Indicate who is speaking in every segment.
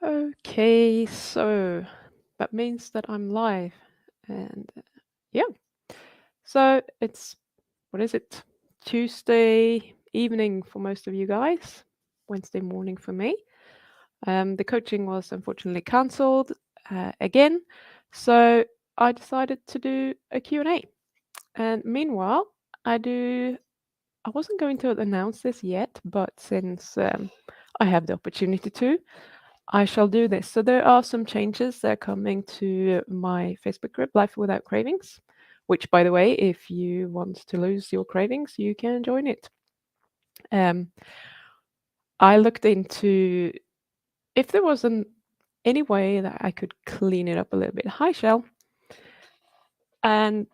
Speaker 1: Okay, so that means that I'm live. And yeah, so it's, what is it? Tuesday evening for most of you guys, Wednesday morning for me. The coaching was unfortunately cancelled again, so I decided to do a Q&A. And meanwhile, I wasn't going to announce this yet, but since I have the opportunity to, I shall do this. So there are some changes that are coming to my Facebook group, Life Without Cravings, which, by the way, if you want to lose your cravings, you can join it. I looked into if there wasn't any way that I could clean it up a little bit. Hi, Shell. And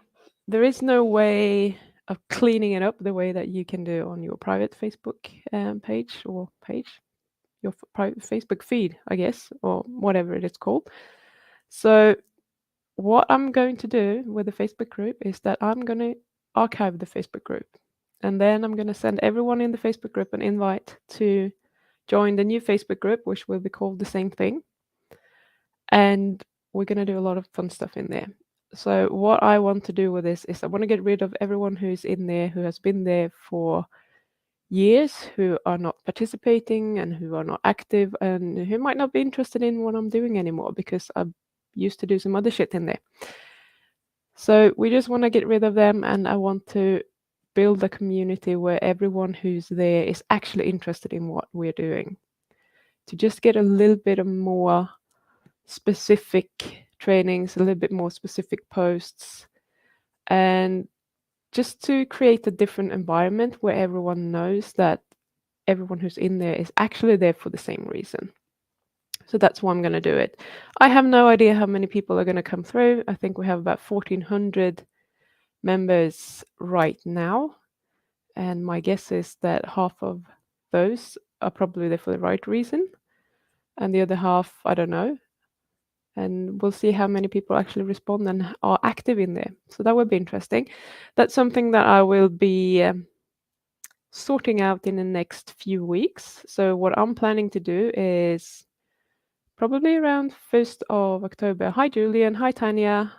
Speaker 1: there is no way of cleaning it up the way that you can do on your private Facebook page, your private Facebook feed, I guess, or whatever it is called. So what I'm going to do with the Facebook group is that I'm going to archive the Facebook group. And then I'm going to send everyone in the Facebook group an invite to join the new Facebook group, which will be called the same thing. And we're going to do a lot of fun stuff in there. So what I want to do with this is I want to get rid of everyone who's in there, who has been there for years, who are not participating and who are not active and who might not be interested in what I'm doing anymore because I used to do some other shit in there. So we just want to get rid of them, and I want to build a community where everyone who's there is actually interested in what we're doing. To just get a little bit of more specific trainings, a little bit more specific posts, and just to create a different environment where everyone knows that everyone who's in there is actually there for the same reason. So that's why I'm going to do it. I have no idea how many people are going to come through. I think we have about 1,400 members right now. And my guess is that half of those are probably there for the right reason. And the other half, I don't know. And we'll see how many people actually respond and are active in there. So that would be interesting. That's something that I will be sorting out in the next few weeks. So what I'm planning to do is probably around 1st of October. Hi, Julian. Hi, Tanya.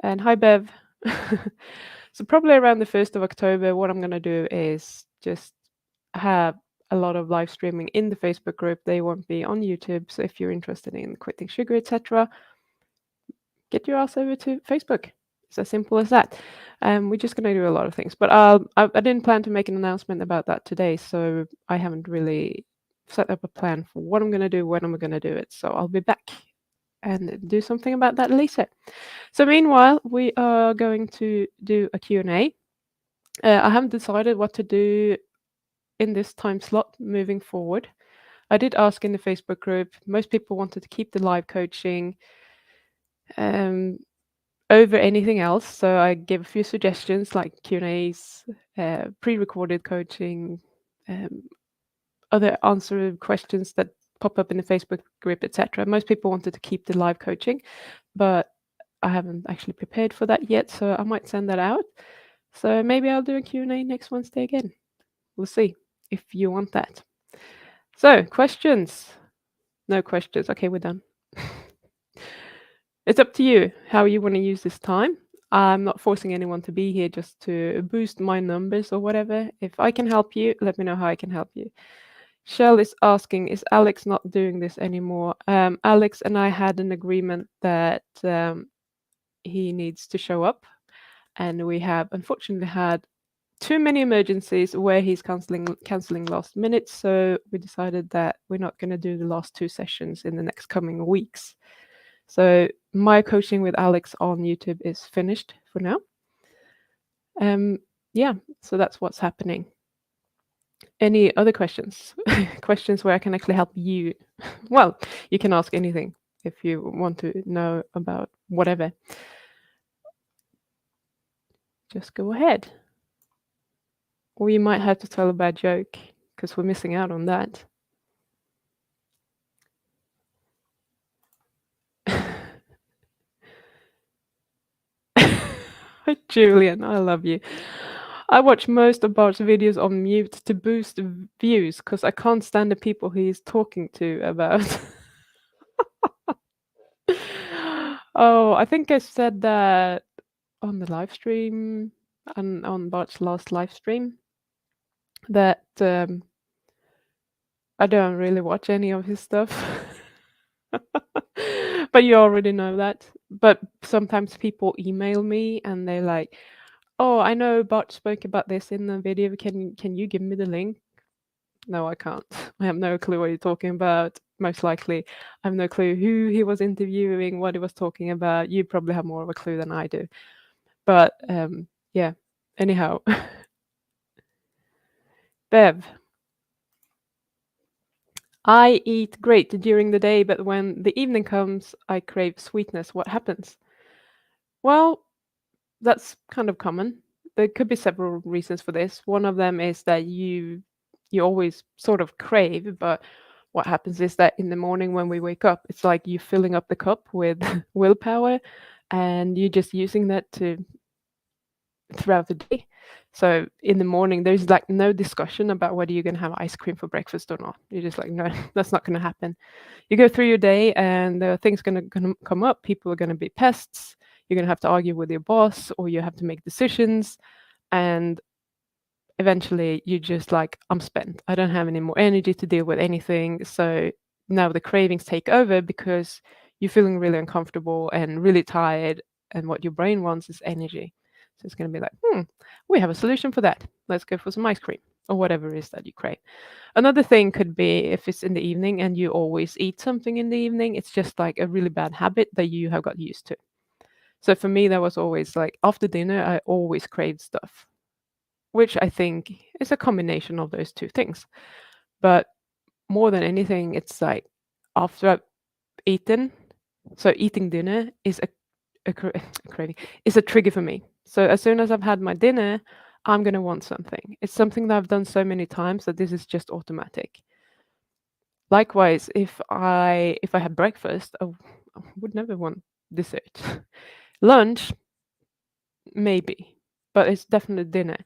Speaker 1: And hi, Bev. So probably around the 1st of October, what I'm going to do is just have a lot of live streaming in the Facebook group. They won't be on YouTube. So if you're interested in quitting sugar, etc., get your ass over to Facebook. It's as simple as that. We're just going to do a lot of things. But I didn't plan to make an announcement about that today, so I haven't really set up a plan for what I'm going to do, when I'm going to do it. So I'll be back and do something about that later. So meanwhile, we are going to do a Q&A. I haven't decided what to do in this time slot moving forward. I did ask in the Facebook group. Most people wanted to keep the live coaching over anything else. So I gave a few suggestions like Q&As, pre-recorded coaching, other answer questions that pop up in the Facebook group, etc. Most people wanted to keep the live coaching, but I haven't actually prepared for that yet, so I might send that out. So maybe I'll do a Q&A next Wednesday again. We'll see if you want that. So questions? No questions. Okay, we're done. It's up to you how you want to use this time. I'm not forcing anyone to be here just to boost my numbers or whatever. If I can help you, let me know how I can help you. Shell is asking, is Alex not doing this anymore? Alex and I had an agreement that he needs to show up. And we have unfortunately had too many emergencies where he's canceling last minute. So we decided that we're not going to do the last 2 sessions in the next coming weeks. So my coaching with Alex on YouTube is finished for now. Yeah, so that's what's happening. Any other questions? Questions where I can actually help you? Well, you can ask anything if you want to know about whatever. Just go ahead. Or you might have to tell a bad joke because we're missing out on that. Julian, I love you. I watch most of Bart's videos on mute to boost views because I can't stand the people he's talking to about Oh, I think I said that on the live stream, on Bart's last live stream, that I don't really watch any of his stuff. But you already know that. But sometimes people email me and they're like, "Oh, I know Bart spoke about this in the video. Can you give me the link?" No, I can't. I have no clue what you're talking about. Most likely, I have no clue who he was interviewing, what he was talking about. You probably have more of a clue than I do. But yeah. Anyhow, Bev, I eat great during the day, but when the evening comes, I crave sweetness. What happens? Well, that's kind of common. There could be several reasons for this. One of them is that you always sort of crave, but what happens is that in the morning when we wake up, it's like you filling up the cup with willpower and you're just using that to throughout the day. So in the morning, there's like no discussion about whether you're gonna have ice cream for breakfast or not. You're just like, no, that's not gonna happen. You go through your day, and there are things gonna come up. People are gonna be pests. You're gonna have to argue with your boss, or you have to make decisions, and eventually you're just like, I'm spent. I don't have any more energy to deal with anything. So now the cravings take over because you're feeling really uncomfortable and really tired, and what your brain wants is energy. So it's going to be like, we have a solution for that. Let's go for some ice cream or whatever it is that you crave. Another thing could be if it's in the evening and you always eat something in the evening, it's just like a really bad habit that you have got used to. So for me, that was always like after dinner, I always craved stuff, which I think is a combination of those two things. But more than anything, it's like after I've eaten, so eating dinner is a craving, is a trigger for me. So as soon as I've had my dinner, I'm gonna want something. It's something that I've done so many times that this is just automatic. Likewise, if I had breakfast, I would never want dessert. Lunch, maybe, but it's definitely dinner.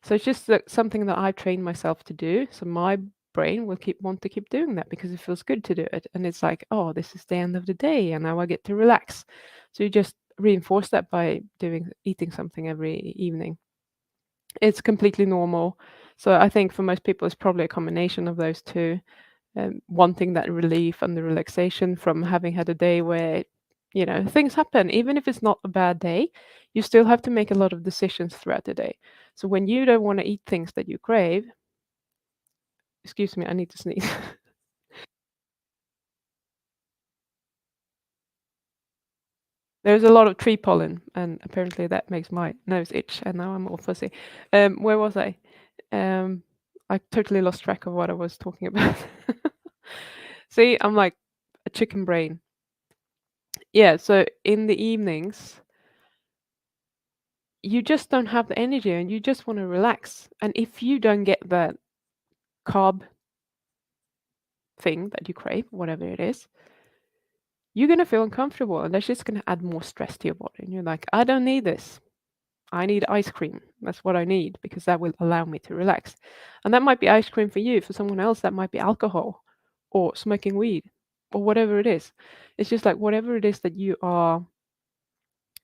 Speaker 1: So it's just like something that I've trained myself to do. So my brain will want to keep doing that because it feels good to do it. And it's like, oh, this is the end of the day and now I get to relax. So you just reinforce that by eating something every evening. It's completely normal. So I think for most people it's probably a combination of those two. Wanting that relief and the relaxation from having had a day where things happen. Even if it's not a bad day, you still have to make a lot of decisions throughout the day. So when you don't want to eat things that you crave, excuse me, I need to sneeze. There's a lot of tree pollen, and apparently that makes my nose itch, and now I'm all fuzzy. Where was I? um I totally lost track of what I was talking about. See, I'm like a chicken brain. Yeah, so in the evenings you just don't have the energy and you just want to relax. And if you don't get that carb thing that you crave, whatever it is, you're going to feel uncomfortable and that's just going to add more stress to your body. And you're like, I don't need this. I need ice cream. That's what I need because that will allow me to relax. And that might be ice cream for you. For someone else, that might be alcohol or smoking weed or whatever it is. It's just like whatever it is that you are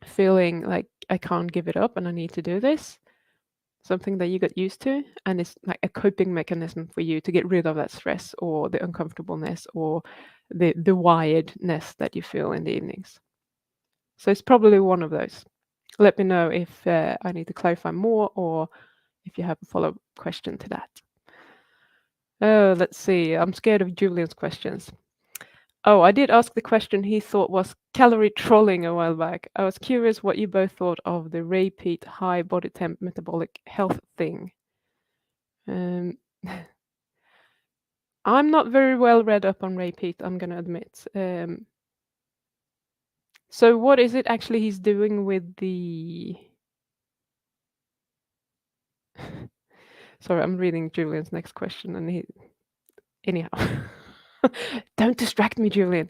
Speaker 1: feeling like, I can't give it up and I need to do this, something that you got used to, and it's like a coping mechanism for you to get rid of that stress or the uncomfortableness or the wiredness that you feel in the evenings. So it's probably one of those. Let me know if I need to clarify more or if you have a follow-up question to that. Oh, let's see. I'm scared of Julian's questions. Oh, I did ask the question he thought was calorie trolling a while back. I was curious what you both thought of the repeat high body temp metabolic health thing. Um, I'm not very well read up on Ray Peat, I'm gonna admit. So what is it actually he's doing with the? Sorry, I'm reading Julian's next question, and anyhow, don't distract me, Julian.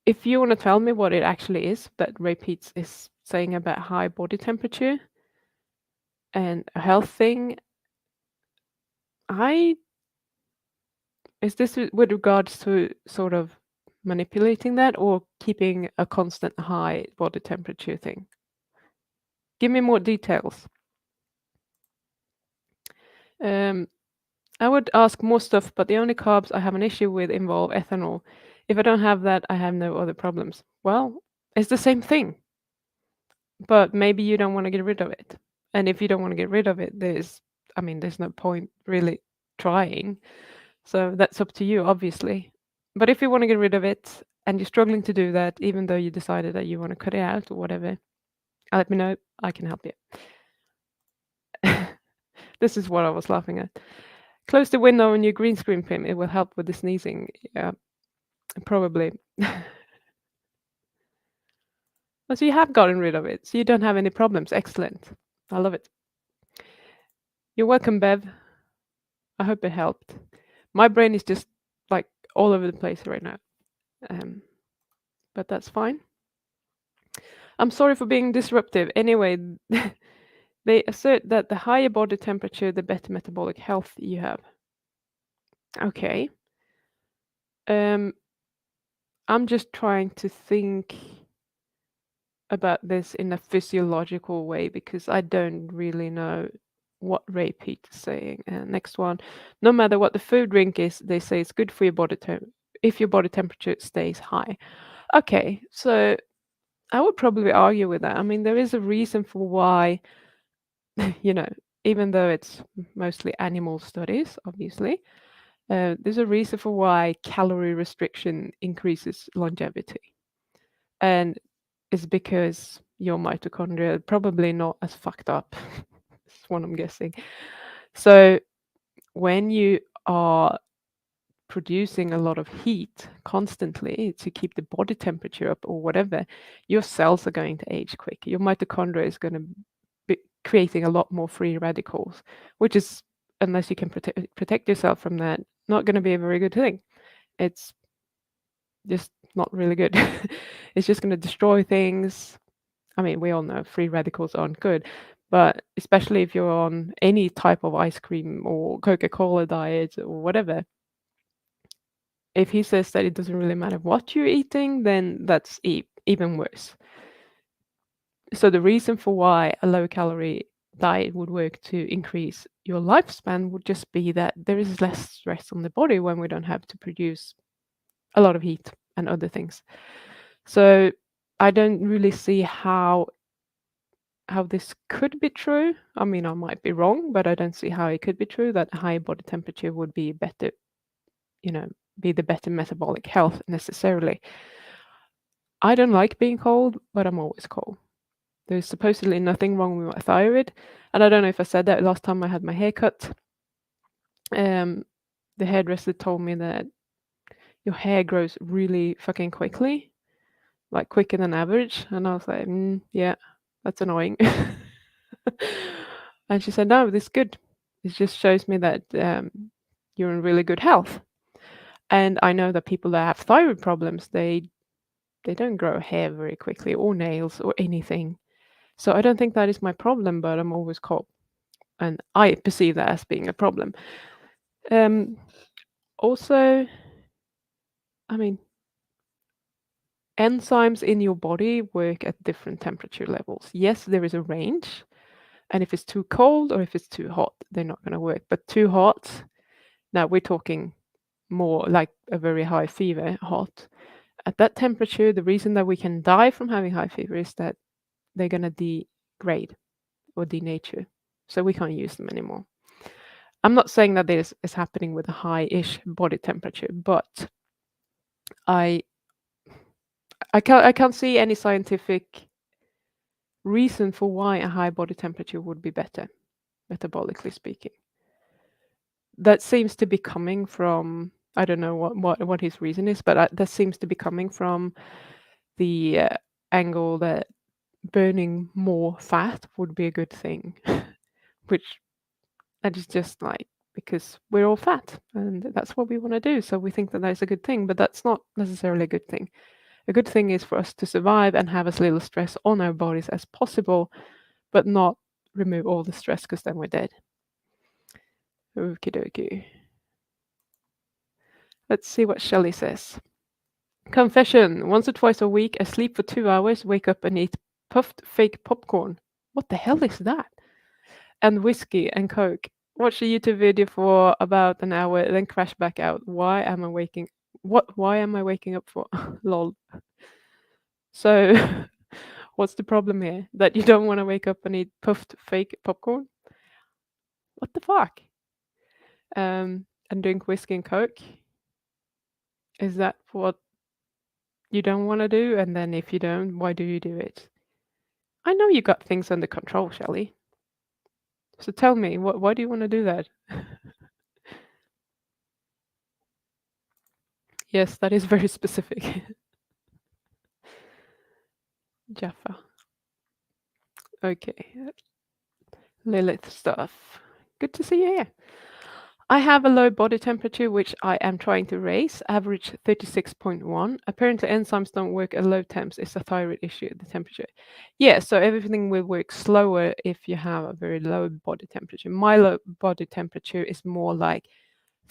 Speaker 1: If you want to tell me what it actually is that Ray Peat is saying about high body temperature and a health thing, I Is this with regards to sort of manipulating that or keeping a constant high body temperature thing? Give me more details. I would ask more stuff, but the only carbs I have an issue with involve ethanol. If I don't have that, I have no other problems. Well, it's the same thing, but maybe you don't want to get rid of it. And if you don't want to get rid of it, there's no point really trying. So that's up to you, obviously. But if you want to get rid of it and you're struggling to do that, even though you decided that you want to cut it out or whatever, let me know. I can help you. This is what I was laughing at. Close the window on your green screen, Pim. It will help with the sneezing. Yeah, probably. So you have gotten rid of it. So you don't have any problems. Excellent. I love it. You're welcome, Bev. I hope it helped. My brain is just like all over the place right now. But that's fine. I'm sorry for being disruptive. Anyway, they assert that the higher body temperature, the better metabolic health you have. Okay. I'm just trying to think about this in a physiological way because I don't really know what Ray Peat is saying. Next one. No matter what the food drink is, they say it's good for your body if your body temperature stays high. Okay, so I would probably argue with that. I mean, there is a reason for why, even though it's mostly animal studies, obviously, there's a reason for why calorie restriction increases longevity. And it's because your mitochondria are probably not as fucked up. That's what I'm guessing. So when you are producing a lot of heat constantly to keep the body temperature up or whatever, your cells are going to age quick. Your mitochondria is going to be creating a lot more free radicals, which is, unless you can protect yourself from that, not going to be a very good thing. It's just not really good. It's just going to destroy things. I mean, we all know free radicals aren't good, but especially if you're on any type of ice cream or Coca-Cola diet or whatever, if he says that it doesn't really matter what you're eating, then that's even worse. So the reason for why a low calorie diet would work to increase your lifespan would just be that there is less stress on the body when we don't have to produce a lot of heat and other things. So I don't really see how this could be true. I mean, I might be wrong, but I don't see how it could be true that high body temperature would be better, be the better metabolic health necessarily. I don't like being cold, but I'm always cold. There's supposedly nothing wrong with my thyroid, and I don't know if I said that last time I had my hair cut. The hairdresser told me that your hair grows really fucking quickly, like quicker than average, and I was like, yeah, that's annoying. And she said, no, this is good. It just shows me that you're in really good health. And I know that people that have thyroid problems, they don't grow hair very quickly or nails or anything. So I don't think that is my problem, but I'm always cold. And I perceive that as being a problem. Also, I mean, enzymes in your body work at different temperature levels. Yes, there is a range. And if it's too cold or if it's too hot, they're not going to work. But too hot, now we're talking more like a very high fever, hot. At that temperature, the reason that we can die from having high fever is that they're going to degrade or denature. So we can't use them anymore. I'm not saying that this is happening with a high-ish body temperature, but I can't see any scientific reason for why a high body temperature would be better, metabolically speaking. That seems to be coming from, I don't know what his reason is, but that seems to be coming from the angle that burning more fat would be a good thing, which that is just like because we're all fat and that's what we want to do. So we think that that's a good thing, but that's not necessarily a good thing. A good thing is for us to survive and have as little stress on our bodies as possible, but not remove all the stress because then we're dead. Okie dokie. Let's see what Shelley says. Confession. Once or twice a week, I sleep for 2 hours, wake up and eat puffed fake popcorn. What the hell is that? And whiskey and coke. Watch a YouTube video for about an hour, then crash back out. Why am I waking up for? Lol. So what's the problem here? That you don't want to wake up and eat puffed fake popcorn? What the fuck? And drink whiskey and coke? Is that what you don't want to do? And then if you don't, why do you do it? I know you got things under control, Shelley. So tell me, why do you want to do that? Yes, that is very specific. Jaffa. Okay. Lilith stuff. Good to see you here. I have a low body temperature, which I am trying to raise, average 36.1. Apparently, enzymes don't work at low temps. It's a thyroid issue, the temperature. Yeah, so everything will work slower if you have a very low body temperature. My low body temperature is more like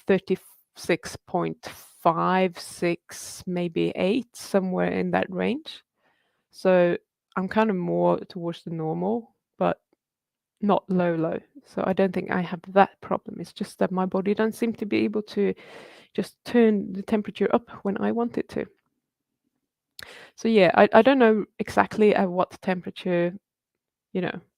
Speaker 1: 36.5, 6, maybe 8, somewhere in that range. So I'm kind of more towards the normal, but not low. So I don't think I have that problem. It's just that my body doesn't seem to be able to just turn the temperature up when I want it to. So yeah, I don't know exactly at what temperature,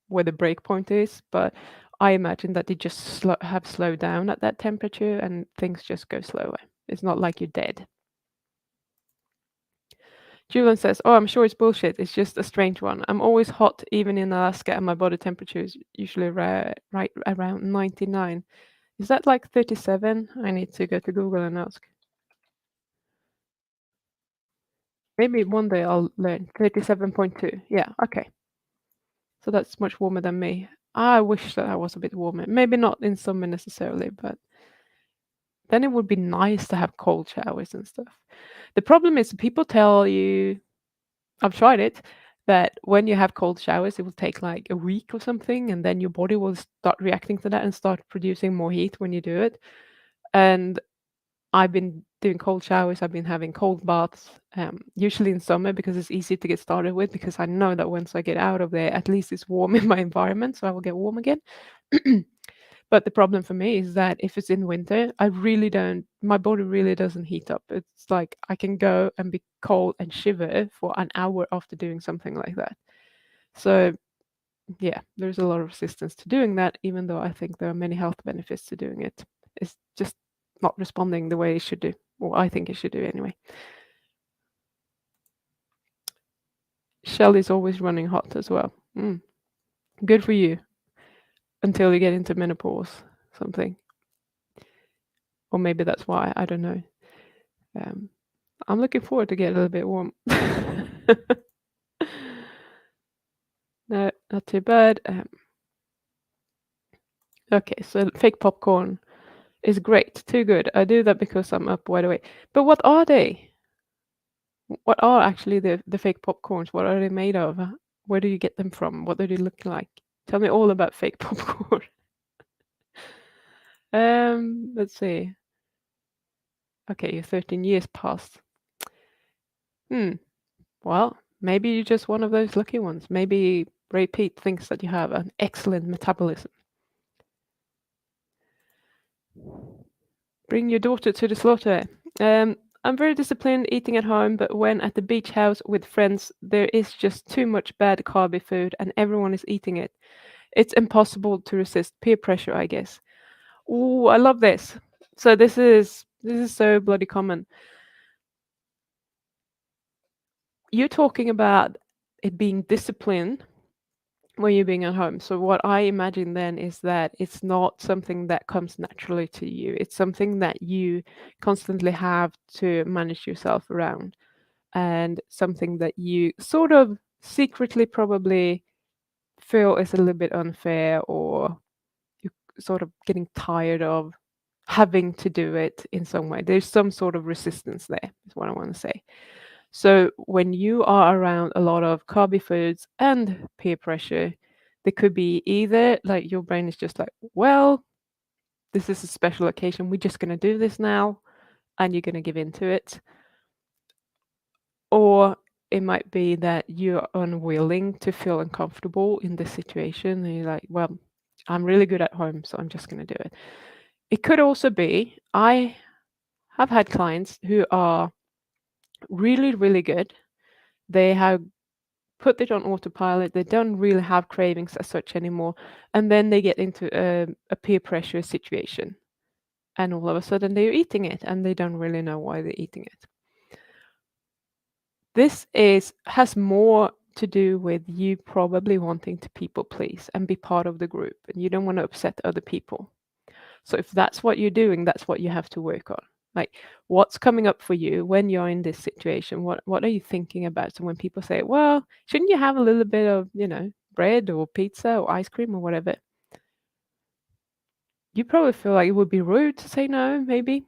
Speaker 1: where the break point is, but I imagine that they just have slowed down at that temperature and things just go slower. It's not like you're dead. Julian says, "Oh, I'm sure it's bullshit. It's just a strange one. I'm always hot, even in Alaska, and my body temperature is usually right around 99. Is that like 37? I need to go to Google and ask. Maybe one day I'll learn. 37.2. Yeah, okay. So that's much warmer than me. I wish that I was a bit warmer. Maybe not in summer necessarily, but then it would be nice to have cold showers and stuff. The problem is people tell you, I've tried it, that when you have cold showers, it will take like a week or something, and then your body will start reacting to that and start producing more heat when you do it. And I've been doing cold showers. I've been having cold baths, usually in summer because it's easy to get started with. Because I know that once I get out of there, at least it's warm in my environment, so I will get warm again. But the problem for me is that if it's in winter, my body really doesn't heat up. It's like I can go and be cold and shiver for an hour after doing something like that. So yeah, there's a lot of resistance to doing that, even though I think there are many health benefits to doing it. It's just not responding the way it should do, or I think it should do anyway. Shell is always running hot as well. Good for you. Until you get into menopause, something. Or maybe that's why, I don't know. I'm looking forward to get a little bit warm. No, not too bad. Okay, so fake popcorn is great, too good. I do that because I'm up wide awake. But what are they? What are actually the fake popcorns? What are they made of? Where do you get them from? What do they look like? Tell me all about fake popcorn. Let's see. Okay, you're 13 years past. Well, maybe you're just one of those lucky ones. Maybe Ray Pete thinks that you have an excellent metabolism. Bring your daughter to the slaughter. I'm very disciplined eating at home, but when at the beach house with friends, there is just too much bad carby food and everyone is eating it. It's impossible to resist peer pressure, I guess. Oh, I love this. So this is so bloody common. You're talking about it being discipline when you're being at home. So what I imagine then is that it's not something that comes naturally to you. It's something that you constantly have to manage yourself around, and something that you sort of secretly probably feel is a little bit unfair, or you're sort of getting tired of having to do it in some way. There's some sort of resistance there, is what I want to say. So when you are around a lot of carby foods and peer pressure, there could be either like your brain is just like, well, this is a special occasion, we're just going to do this now. and you're going to give in to it. Or it might be that you're unwilling to feel uncomfortable in this situation. And you're like, well, I'm really good at home, so I'm just going to do it. It could also be, I have had clients who are really, really good. They have put it on autopilot. They don't really have cravings as such anymore. And then they get into a peer pressure situation. And all of a sudden they're eating it and they don't really know why they're eating it. This has more to do with you probably wanting to people please and be part of the group, and you don't want to upset other people. So if that's what you're doing, that's what you have to work on. Like, what's coming up for you when you're in this situation? What are you thinking about? So when people say, well, shouldn't you have a little bit of, bread or pizza or ice cream or whatever? You probably feel like it would be rude to say no, maybe.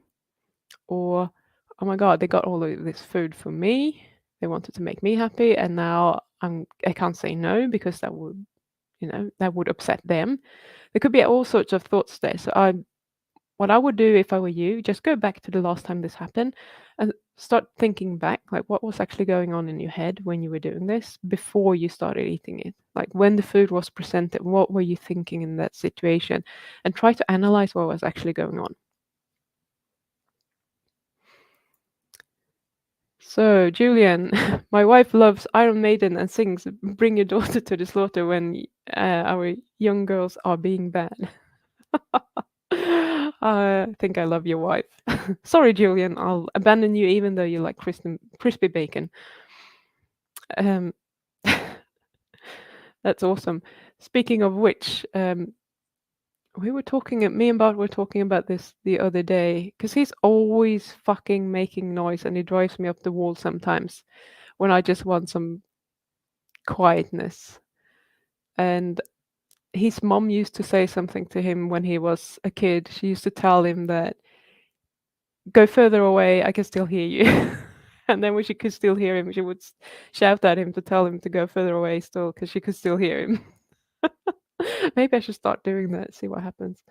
Speaker 1: Or, oh my God, they got all of this food for me. They wanted to make me happy, and now I can't say no because that would upset them. There could be all sorts of thoughts there. So what I would do if I were you, just go back to the last time this happened and start thinking back, like what was actually going on in your head when you were doing this before you started eating it. Like when the food was presented, what were you thinking in that situation? And try to analyze what was actually going on. So, Julian, my wife loves Iron Maiden and sings "Bring Your Daughter to the Slaughter" when our young girls are being bad. I think I love your wife. Sorry, Julian, I'll abandon you even though you like crispy bacon. Um, that's awesome. Speaking of which, me and Bart were talking about this the other day because he's always fucking making noise and he drives me up the wall sometimes when I just want some quietness. And his mom used to say something to him when he was a kid. She used to tell him that, go further away, I can still hear you. And then when she could still hear him, she would shout at him to tell him to go further away still because she could still hear him. Maybe I should start doing that, see what happens.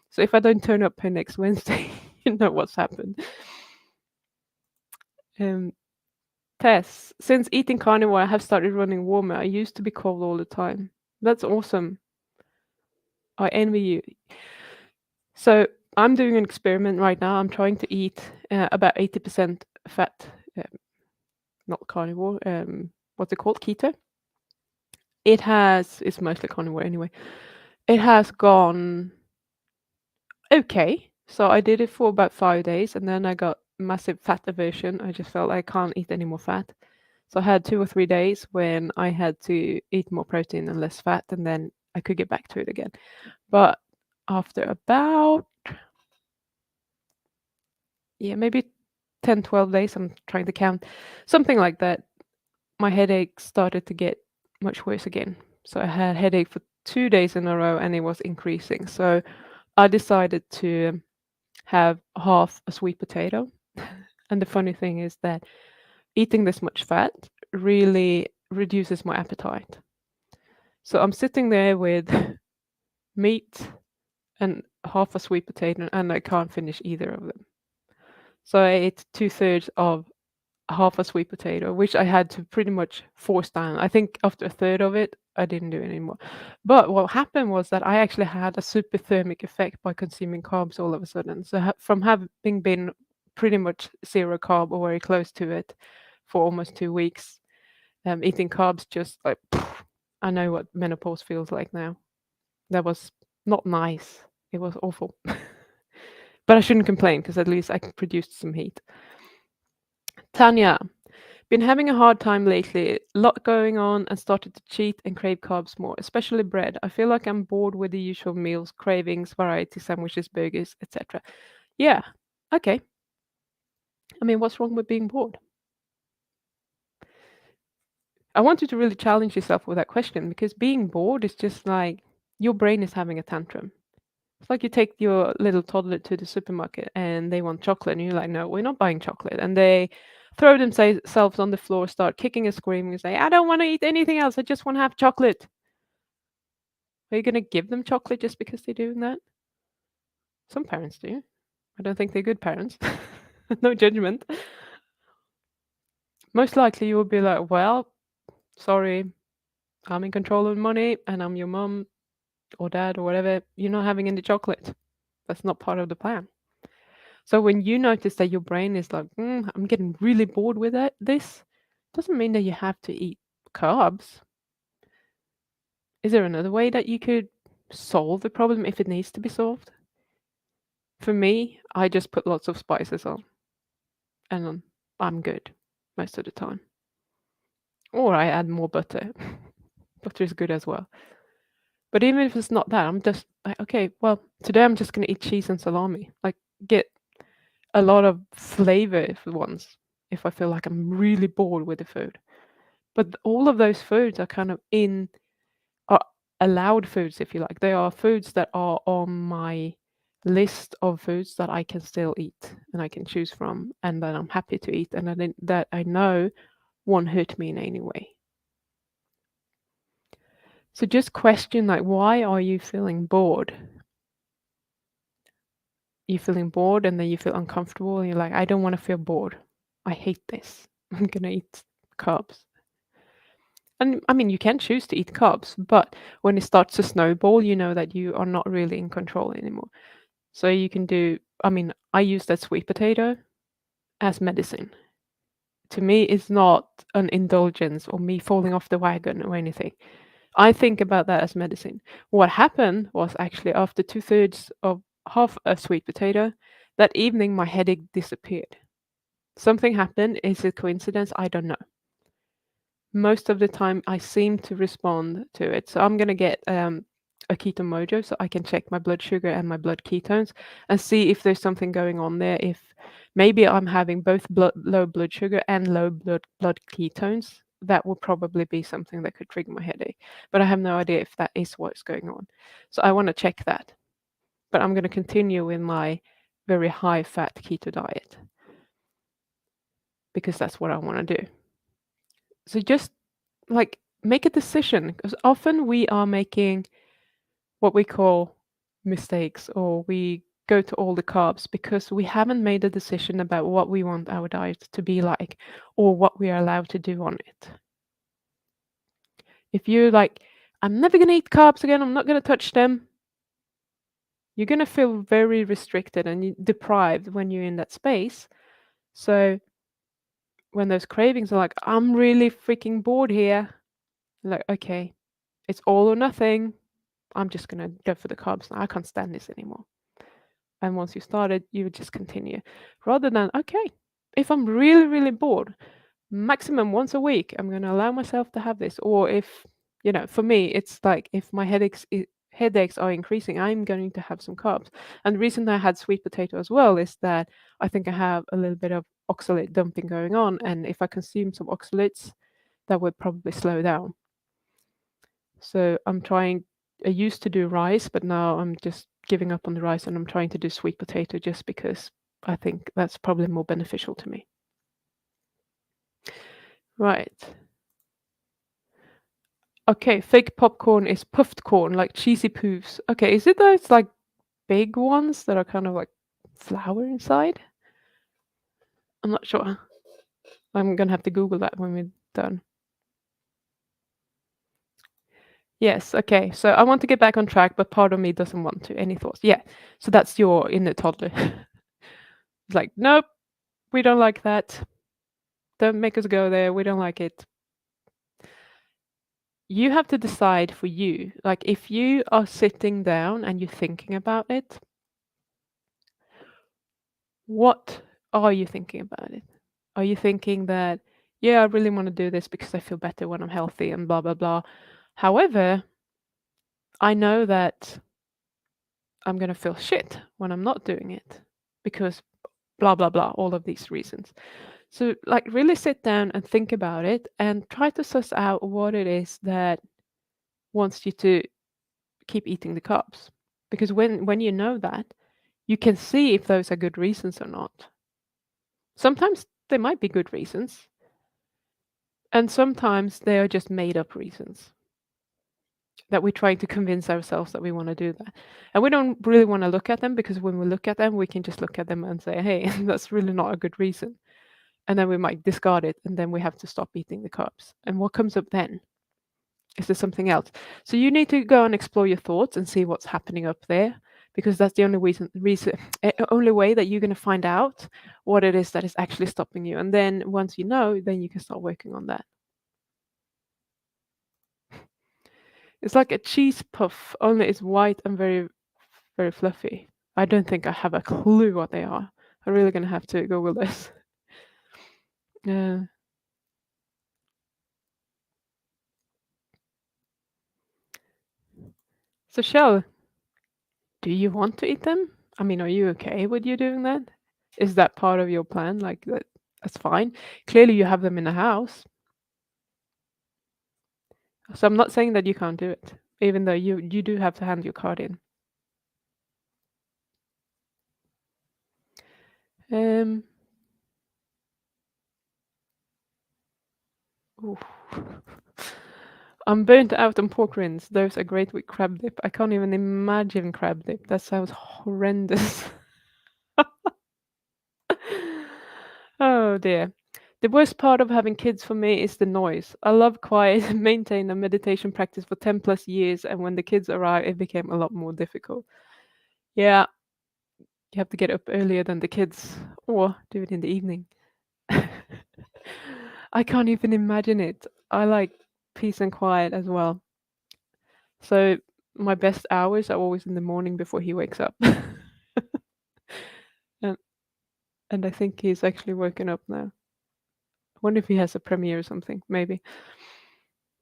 Speaker 1: So if I don't turn up here next Wednesday, you know what's happened. Tess, since eating carnivore, I have started running warmer. I used to be cold all the time. That's awesome. I envy you. So I'm doing an experiment right now. I'm trying to eat about 80% fat, not carnivore. What's it called? Keto. It's mostly carnivore anyway. It has gone okay. So I did it for about 5 days and then I got massive fat aversion. I just felt I can't eat any more fat. So I had 2 or 3 days when I had to eat more protein and less fat, and then I could get back to it again. But after about, maybe 10, 12 days, I'm trying to count, something like that, my headache started to get much worse again. So I had headache for 2 days in a row and it was increasing. So I decided to have half a sweet potato. And the funny thing is that eating this much fat really reduces my appetite. So I'm sitting there with meat and half a sweet potato, and I can't finish either of them. So I ate 2/3 of half a sweet potato, which I had to pretty much force down. I think after a third of it, I didn't do it anymore. But what happened was that I actually had a super thermic effect by consuming carbs all of a sudden. So from having been pretty much zero carb or very close to it for almost 2 weeks, eating carbs just like, I know what menopause feels like now. That was not nice. It was awful. But I shouldn't complain because at least I produced some heat. Tanya, been having a hard time lately. A lot going on and started to cheat and crave carbs more, especially bread. I feel like I'm bored with the usual meals, cravings, variety, sandwiches, burgers, etc. Yeah, okay. I mean, what's wrong with being bored? I want you to really challenge yourself with that question because being bored is just like your brain is having a tantrum. It's like you take your little toddler to the supermarket and they want chocolate, and you're like, no, we're not buying chocolate. And they throw themselves on the floor, start kicking and screaming, and say, I don't want to eat anything else. I just want to have chocolate. Are you going to give them chocolate just because they're doing that? Some parents do. I don't think they're good parents. No judgment. Most likely you will be like, well, sorry, I'm in control of the money and I'm your mom or dad or whatever. You're not having any chocolate. That's not part of the plan. So when you notice that your brain is like, I'm getting really bored with this doesn't mean that you have to eat carbs. Is there another way that you could solve the problem if it needs to be solved? For me, I just put lots of spices on and I'm good most of the time. Or I add more butter. Butter is good as well. But even if it's not that, I'm just like, okay, well, today I'm just gonna eat cheese and salami. Like get a lot of flavor for once if I feel like I'm really bored with the food. But all of those foods are kind of are allowed foods, if you like. They are foods that are on my list of foods that I can still eat and I can choose from and that I'm happy to eat and that I know won't hurt me in any way. So just question like, why are you feeling bored? You're feeling bored and then you feel uncomfortable and you're like, I don't want to feel bored. I hate this. I'm gonna eat carbs. And I mean, you can choose to eat carbs, but when it starts to snowball, you know that you are not really in control anymore. So you can do, I mean, I use that sweet potato as medicine. To me, it's not an indulgence or me falling off the wagon or anything. I think about that as medicine. What happened was actually after 2/3 of half a sweet potato, that evening my headache disappeared. Something happened. Is it coincidence? I don't know. Most of the time I seem to respond to it. So I'm gonna get a Keto Mojo so I can check my blood sugar and my blood ketones and see if there's something going on there. If maybe I'm having both low blood sugar and low blood ketones, that will probably be something that could trigger my headache. But I have no idea if that is what's going on. So I want to check that. But I'm going to continue with my very high fat keto diet because that's what I want to do. So just like make a decision because often we are making what we call mistakes or we go to all the carbs because we haven't made a decision about what we want our diet to be like or what we are allowed to do on it. If you're like, I'm never going to eat carbs again, I'm not going to touch them, you're going to feel very restricted and deprived when you're in that space. So when those cravings are like, I'm really freaking bored here, like, okay, it's all or nothing. I'm just going to go for the carbs now. I can't stand this anymore. And once you started, you would just continue rather than, okay, if I'm really, really bored, maximum once a week, I'm going to allow myself to have this. Or if, for me, it's like if my headaches are increasing, I'm going to have some carbs. And the reason I had sweet potato as well is that I think I have a little bit of oxalate dumping going on. And if I consume some oxalates, that would probably slow down. So I used to do rice, but now I'm just giving up on the rice and I'm trying to do sweet potato just because I think that's probably more beneficial to me. Right. Okay, fake popcorn is puffed corn, like cheesy poofs. Okay, is it those like big ones that are kind of like flour inside? I'm not sure. I'm gonna have to Google that when we're done. Yes, okay. So I want to get back on track, but part of me doesn't want to. Any thoughts? Yeah. So that's your inner toddler. It's like, nope, we don't like that. Don't make us go there. We don't like it. You have to decide for you. Like, if you are sitting down and you're thinking about it, what are you thinking about it? Are you thinking that, yeah, I really want to do this because I feel better when I'm healthy and blah, blah, blah. However, I know that I'm going to feel shit when I'm not doing it because blah, blah, blah, all of these reasons. So, like, really sit down and think about it and try to suss out what it is that wants you to keep eating the carbs. Because when you know that, you can see if those are good reasons or not. Sometimes they might be good reasons, and sometimes they are just made up reasons. that we're trying to convince ourselves that we want to do that. And we don't really want to look at them, because when we look at them, we can just look at them and say, hey, that's really not a good reason. And then we might discard it, and then we have to stop eating the carbs. And what comes up then? Is there something else? So you need to go and explore your thoughts and see what's happening up there, because that's the only only way that you're going to find out what it is that is actually stopping you. And then once you know, then you can start working on that. It's like a cheese puff, only it's white and very, very fluffy. I don't think I have a clue what they are. I'm really gonna have to Google this. Yeah. So Shell, do you want to eat them? I mean, are you okay with you doing that? Is that part of your plan? Like that's fine. Clearly you have them in the house. So I'm not saying that you can't do it, even though you do have to hand your card in. Um oof. I'm burnt out on pork rinds. Those are great with crab dip. I can't even imagine crab dip. That sounds horrendous. Oh dear. The worst part of having kids for me is the noise. I love quiet and maintain a meditation practice for 10 plus years, and when the kids arrive, it became a lot more difficult. Yeah, you have to get up earlier than the kids, or do it in the evening. I can't even imagine it. I like peace and quiet as well. So my best hours are always in the morning before he wakes up. and, and I think he's actually woken up now. I wonder if he has a premiere or something, maybe.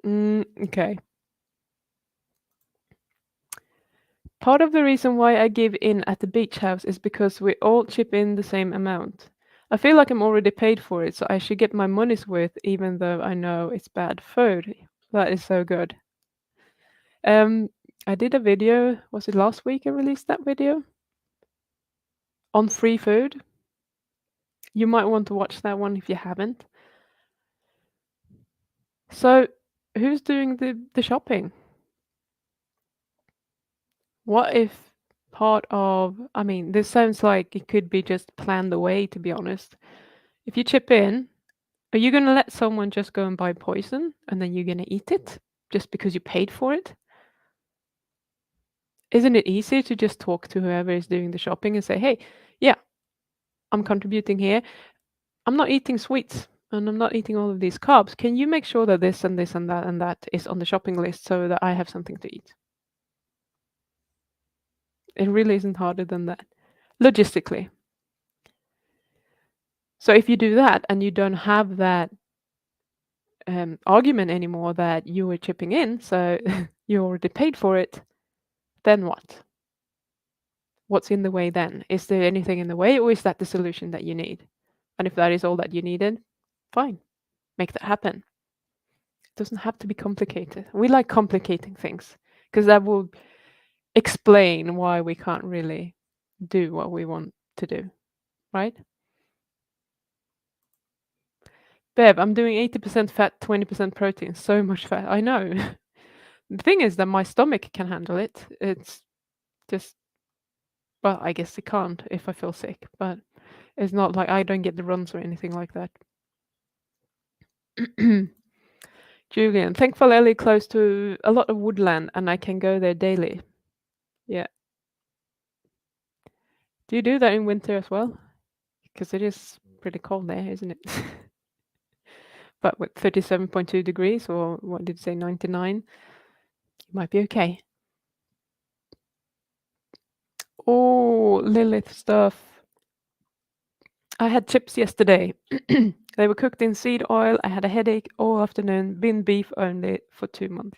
Speaker 1: Okay. Part of the reason why I give in at the beach house is because we all chip in the same amount. I feel like I'm already paid for it, so I should get my money's worth, even though I know it's bad food. That is so good. Um, I did a video, was it last week I released that video? On free food. You might want to watch that one if you haven't. So, who's doing the shopping? What if part of, I mean, this sounds like it could be just planned away, to be honest. If you chip in, are you gonna let someone just go and buy poison and then you're gonna eat it just because you paid for it? Isn't it easier to just talk to whoever is doing the shopping and say, hey, yeah, I'm contributing here. I'm not eating sweets and I'm not eating all of these carbs. Can you make sure that this and this and that is on the shopping list so that I have something to eat? It really isn't harder than that, logistically. So if you do that and you don't have that argument anymore that you were chipping in, so you already paid for it, then what? What's in the way then? Is there anything in the way, or is that the solution that you need? And if that is all that you needed, fine, make that happen. It doesn't have to be complicated. We like complicating things because that will explain why we can't really do what we want to do, right? Bev, I'm doing 80% fat, 20% protein. So much fat. I know. The thing is that my stomach can handle it. It's just, well, I guess it can't if I feel sick, but it's not like I don't get the runs or anything like that. Julian, thankful Ellie close to a lot of woodland and I can go there daily. Yeah. Do you do that in winter as well? Because it is pretty cold there, isn't it? But with 37.2 degrees, or what did you say, 99? You might be okay. Oh, Lilith stuff. I had chips yesterday. They were cooked in seed oil. I had a headache all afternoon. Been beef only for 2 months.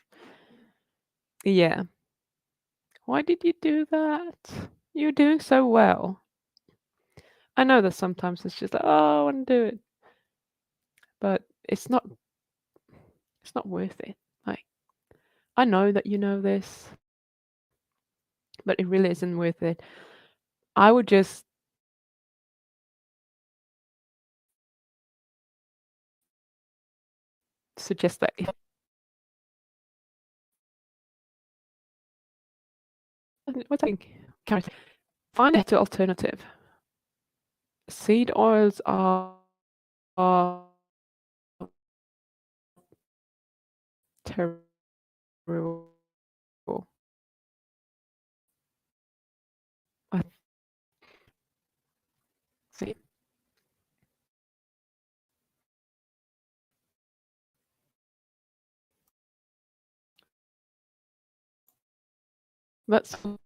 Speaker 1: Yeah. Why did you do that? You're doing so well. I know that sometimes it's just like, oh, I want to do it, but it's not worth it. Like, I know that you know this, but it really isn't worth it. I would just suggest that if What's I think? Find a better alternative. Seed oils are terrible. I think that's um,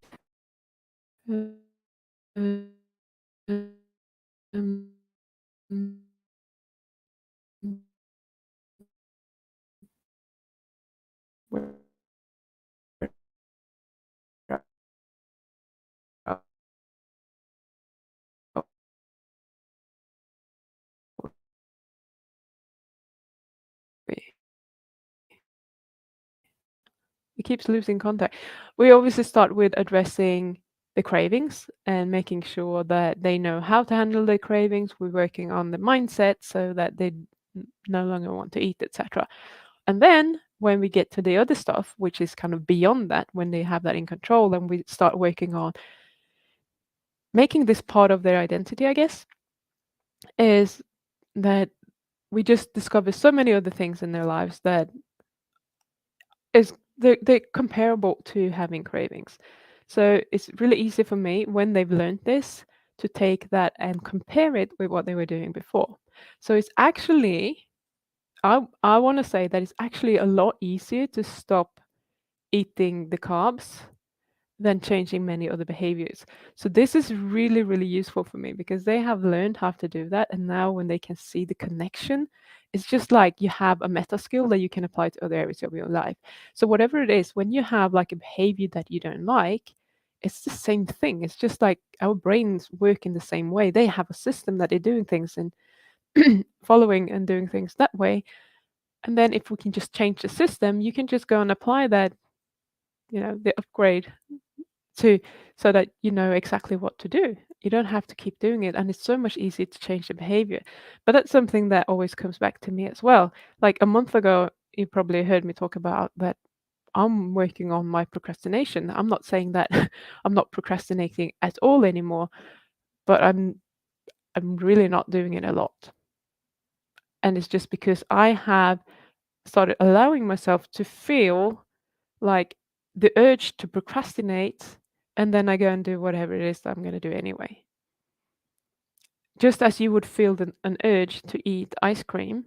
Speaker 1: where are we? It keeps losing contact. We obviously start with addressing the cravings and making sure that they know how to handle their cravings. We're working on the mindset so that they no longer want to eat, etc. And then when we get to the other stuff, which is kind of beyond that, when they have that in control, then we start working on making this part of their identity, I guess, is that we just discover so many other things in their lives that is they're comparable to having cravings. So it's really easy for me when they've learned this to take that and compare it with what they were doing before. So it's actually I want to say that it's actually a lot easier to stop eating the carbs than changing many other behaviors. So this is really, really useful for me because they have learned how to do that. And now when they can see the connection, it's just like you have a meta skill that you can apply to other areas of your life. So whatever it is, when you have like a behavior that you don't like, it's the same thing. It's just like our brains work in the same way. They have a system that they're doing things and following and doing things that way. And then if we can just change the system, you can just go and apply that, the upgrade to so that you know exactly what to do. You don't have to keep doing it, and it's so much easier to change the behavior. But that's something that always comes back to me as well. Like a month ago, you probably heard me talk about that I'm working on my procrastination. I'm not saying that I'm not procrastinating at all anymore, but I'm really not doing it a lot. And it's just because I have started allowing myself to feel like the urge to procrastinate, and then I go and do whatever it is that I'm going to do anyway. Just as you would feel an urge to eat ice cream,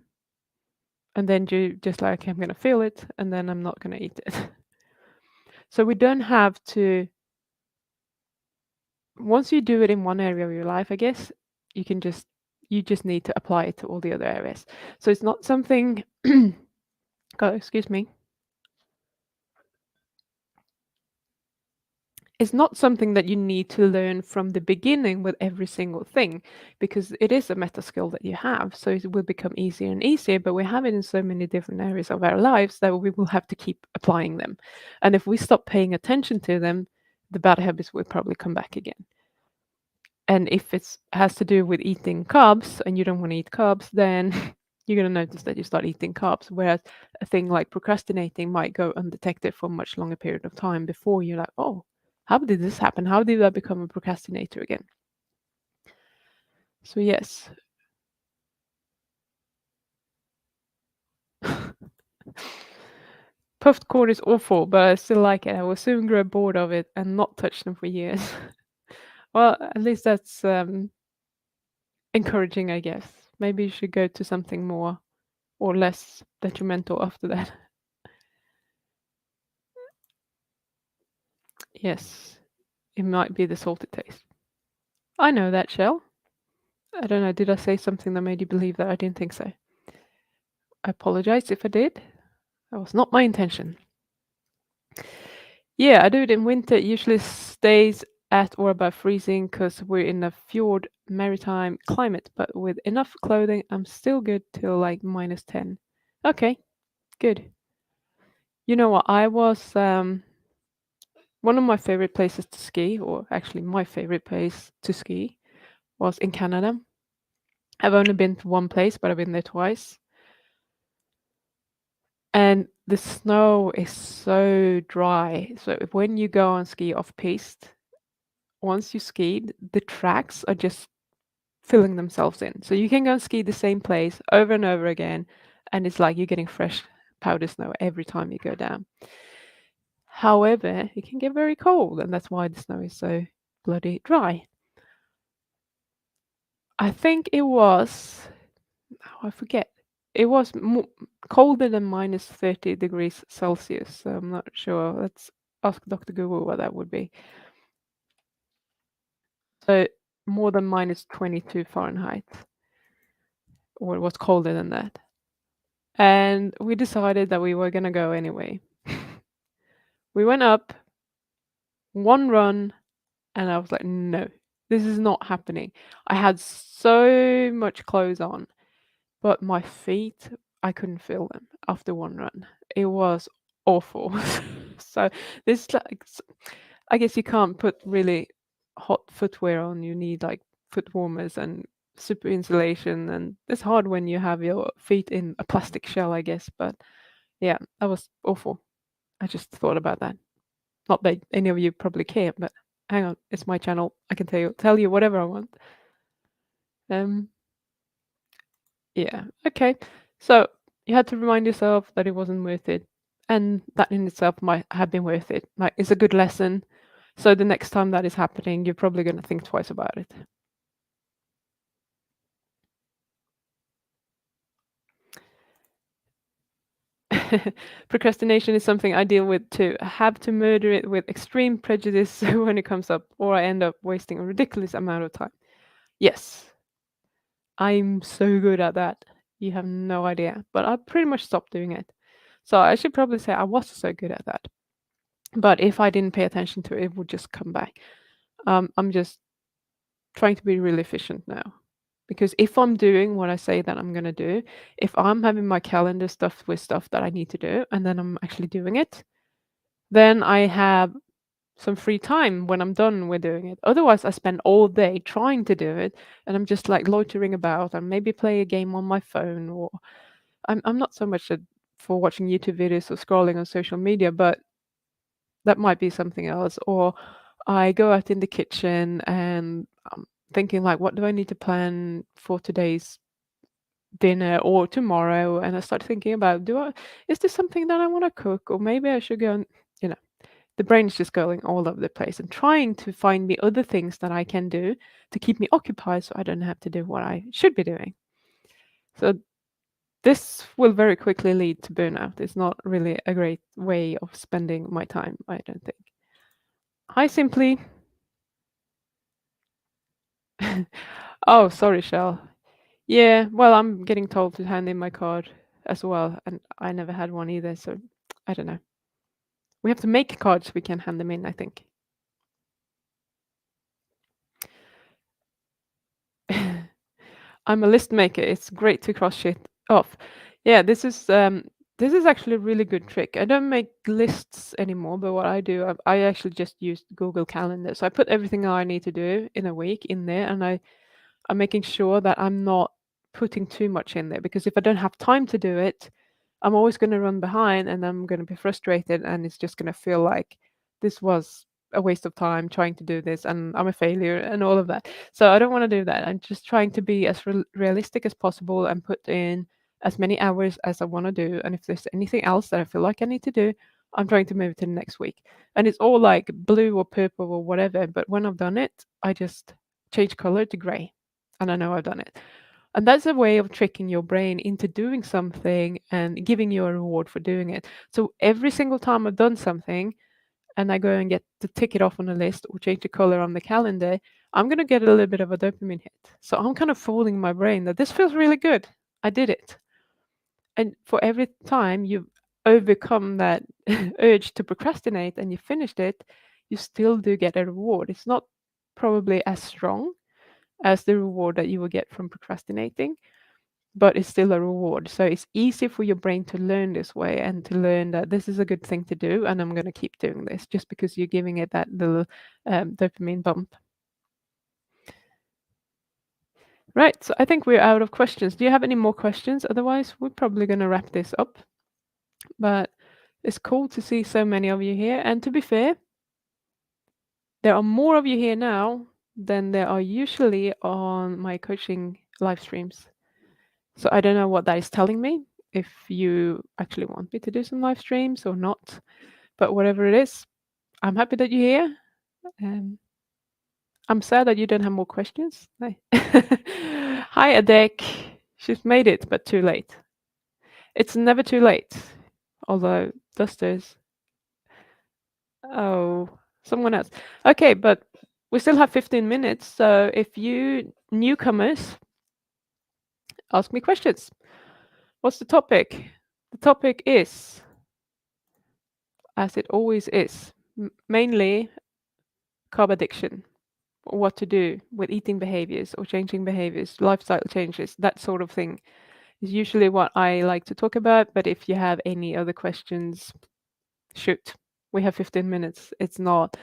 Speaker 1: and then you just like, I'm going to feel it, and then I'm not going to eat it. So we don't have to, once you do it in one area of your life, I guess, you just need to apply it to all the other areas. So it's not something, oh, excuse me. It's not something that you need to learn from the beginning with every single thing, because it is a meta skill that you have. So it will become easier and easier, but we have it in so many different areas of our lives that we will have to keep applying them. And if we stop paying attention to them, the bad habits will probably come back again. And if it has to do with eating carbs and you don't want to eat carbs, then you're going to notice that you start eating carbs. Whereas a thing like procrastinating might go undetected for a much longer period of time before you're like, oh, how did this happen? How did I become a procrastinator again? So, yes. Puffed corn is awful, but I still like it. I will soon grow bored of it and not touch them for years. Well, at least that's encouraging, I guess. Maybe you should go to something more or less detrimental after that. Yes, it might be the salty taste. I know that, Shell. I don't know, did I say something that made you believe that I didn't think so? I apologize if I did. That was not my intention. Yeah, I do it in winter. It usually stays at or above freezing because we're in a fjord maritime climate, but with enough clothing, I'm still good till like -10. Okay, good. You know what? I was one of my favorite places to ski, or actually my favorite place to ski, was in Canada. I've only been to one place, but I've been there twice. And the snow is so dry. So when you go on ski off piste, once you skied, the tracks are just filling themselves in. So you can go and ski the same place over and over again, and it's like you're getting fresh powder snow every time you go down. However, it can get very cold, and that's why the snow is so bloody dry. I think it was, oh, I forget. It was colder than minus 30 degrees Celsius, so I'm not sure. Let's ask Dr. Google what that would be. So more than minus 22 Fahrenheit, or it was colder than that. And we decided that we were gonna go anyway. We went up, one run, and I was like, no, this is not happening. I had so much clothes on, but my feet, I couldn't feel them after one run. It was awful. So this like I guess you can't put really hot footwear on. You need like foot warmers and super insulation, and it's hard when you have your feet in a plastic shell, I guess. But yeah, that was awful. I just thought about that. Not that any of you probably care, but hang on, it's my channel. I can tell you whatever I want. Um, yeah, okay. So you had to remind yourself that it wasn't worth it, and that in itself might have been worth it. Like it's a good lesson. So the next time that is happening, you're probably going to think twice about it. Procrastination is something I deal with too. I have to murder it with extreme prejudice when it comes up, or I end up wasting a ridiculous amount of time. Yes, I'm so good at that. You have no idea. But I pretty much stopped doing it. So I should probably say I was so good at that. But if I didn't pay attention to it, it would just come back. I'm just trying to be really efficient now. Because if I'm doing what I say that I'm going to do, if I'm having my calendar stuffed with stuff that I need to do, and then I'm actually doing it, then I have some free time when I'm done with doing it. Otherwise, I spend all day trying to do it, and I'm just like loitering about and maybe play a game on my phone, or I'm not so much for watching YouTube videos or scrolling on social media, but that might be something else. Or I go out in the kitchen and I'm thinking like, what do I need to plan for today's dinner or tomorrow? And I start thinking about, is this something that I want to cook, or maybe I should go and, you know, the brain is just going all over the place and trying to find me other things that I can do to keep me occupied so I don't have to do what I should be doing. So this will very quickly lead to burnout. It's not really a great way of spending my time, I don't think. I simply Oh, sorry, Shell. Yeah, well, I'm getting told to hand in my card as well, and I never had one either, so I don't know. We have to make cards we can hand them in, I think. I'm a list maker. It's great to cross shit off. Yeah, this is actually a really good trick. I don't make lists anymore, but what I do, I actually just use Google Calendar. So I put everything I need to do in a week in there, and I'm making sure that I'm not putting too much in there, because if I don't have time to do it, I'm always going to run behind and I'm going to be frustrated, and it's just going to feel like this was a waste of time trying to do this and I'm a failure and all of that. So I don't want to do that. I'm just trying to be as realistic as possible and put in as many hours as I want to do. And if there's anything else that I feel like I need to do, I'm trying to move it to the next week. And it's all like blue or purple or whatever. But when I've done it, I just change color to gray and I know I've done it. And that's a way of tricking your brain into doing something and giving you a reward for doing it. So every single time I've done something and I go and get to tick it off on the list or change the color on the calendar, I'm going to get a little bit of a dopamine hit. So I'm kind of fooling my brain that this feels really good. I did it. And for every time you overcome that urge to procrastinate and you finished it, you still do get a reward. It's not probably as strong as the reward that you will get from procrastinating, but it's still a reward. So it's easy for your brain to learn this way and to learn that this is a good thing to do, and I'm going to keep doing this just because you're giving it that little dopamine bump. Right, so I think we're out of questions. Do you have any more questions? Otherwise, we're probably going to wrap this up. but it's cool to see so many of you here. And to be fair, there are more of you here now than there are usually on my coaching live streams. So I don't know what that is telling me, if you actually want me to do some live streams or not. But whatever it is, I'm happy that you're here. Um, I'm sad that you don't have more questions. Hi, Hi Adek. She's made it, but too late. It's never too late. Although Dusters. Oh, someone else. Okay, but we still have 15 minutes. So if you newcomers, ask me questions. What's the topic? The topic is, as it always is, mainly carb addiction. What to do with eating behaviors or changing behaviors, lifestyle changes, that sort of thing is usually what I like to talk about. But if you have any other questions, shoot. We have 15 minutes. It's not,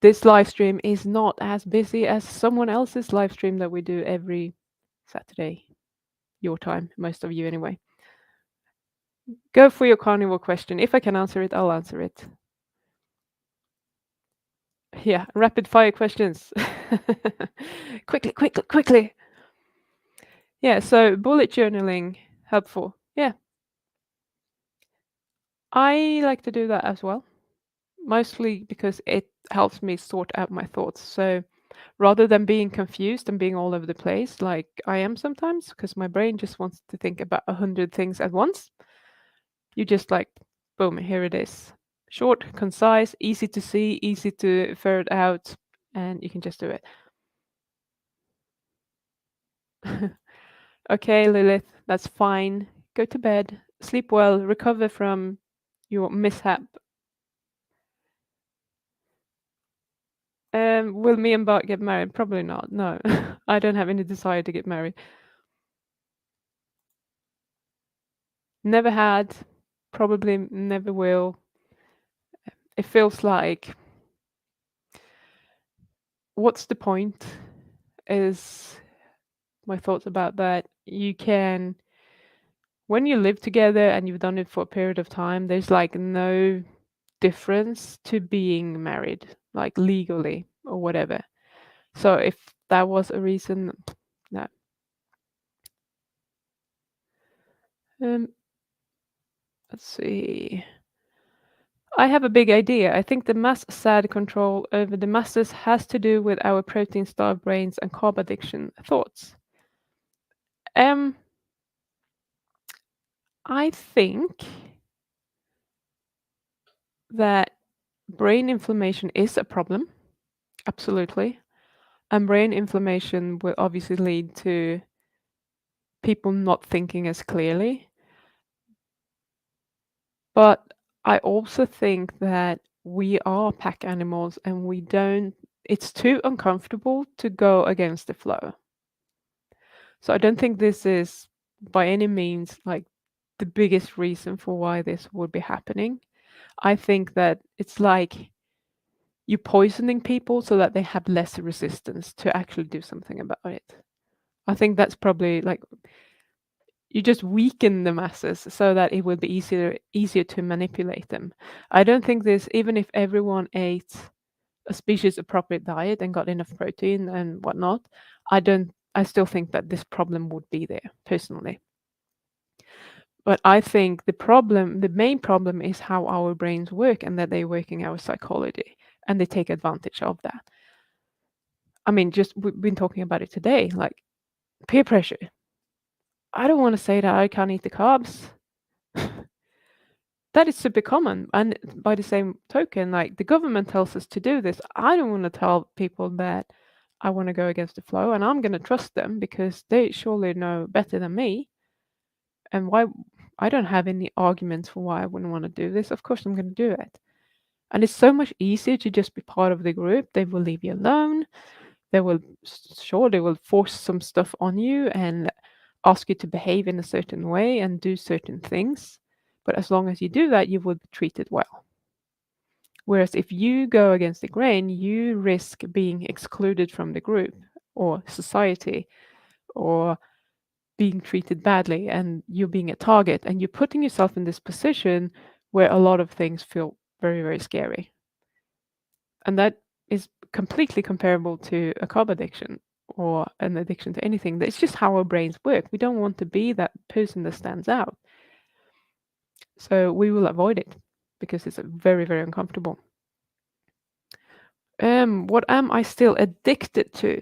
Speaker 1: this live stream is not as busy as someone else's live stream that we do every Saturday, your time, most of you anyway. Go for your carnivore question. If I can answer it, I'll answer it. Yeah, rapid fire questions. Quickly. Yeah, so bullet journaling, helpful. Yeah. I like to do that as well, mostly because it helps me sort out my thoughts. So rather than being confused and being all over the place like I am sometimes, because my brain just wants to think about 100 things at once, you just like, boom, here it is. Short, concise, easy to see, easy to ferret out, and you can just do it. Okay, Lilith, that's fine. Go to bed, sleep well, recover from your mishap. Will me and Bart get married? Probably not. No, I don't have any desire to get married. Never had, probably never will. It feels like, what's the point? Is my thoughts about that. You can, when you live together and you've done it for a period of time, there's like no difference to being married, like legally or whatever. So if that was a reason, no. Let's see. I have a big idea. I think the mass SAD control over the masses has to do with our protein-starved brains and carb addiction. Thoughts? I think that brain inflammation is a problem, absolutely. And brain inflammation will obviously lead to people not thinking as clearly. But I also think that we are pack animals and we don't, it's too uncomfortable to go against the flow. So I don't think this is by any means like the biggest reason for why this would be happening. I think that it's like you poisoning people so that they have less resistance to actually do something about it. I think that's probably like you just weaken the masses so that it will be easier to manipulate them. I don't think this, even if everyone ate a species appropriate diet and got enough protein and whatnot, I still think that this problem would be there personally. But I think the main problem is how our brains work and that they work in our psychology and they take advantage of that. I mean, just we've been talking about it today, like peer pressure. I don't want to say that I can't eat the carbs. That is super common. And by the same token, like the government tells us to do this. I don't want to tell people that I want to go against the flow and I'm going to trust them because they surely know better than me. And why I don't have any arguments for why I wouldn't want to do this. Of course, I'm going to do it. And it's so much easier to just be part of the group. They will leave you alone. They will, sure, they will force some stuff on you and ask you to behave in a certain way and do certain things. But as long as you do that, you will be treated well. Whereas if you go against the grain, you risk being excluded from the group or society or being treated badly and you're being a target and you're putting yourself in this position where a lot of things feel very, very scary. And that is completely comparable to a carb addiction or an addiction to anything. It's just how our brains work. We don't want to be that person that stands out. So we will avoid it because it's very, very uncomfortable. What am I still addicted to?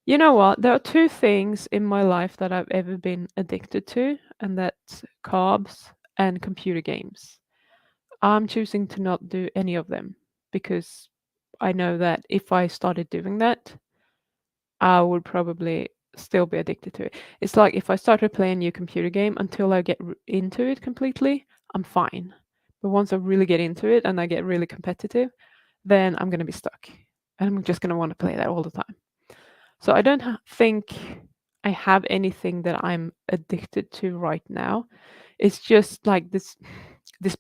Speaker 1: You know what? There are two things in my life that I've ever been addicted to, and that's carbs and computer games. I'm choosing to not do any of them because I know that if I started doing that, I would probably still be addicted to it. It's like if I started playing a new computer game until I get into it completely, I'm fine. But once I really get into it and I get really competitive, then I'm going to be stuck. And I'm just going to want to play that all the time. So I don't think I have anything that I'm addicted to right now. It's just like this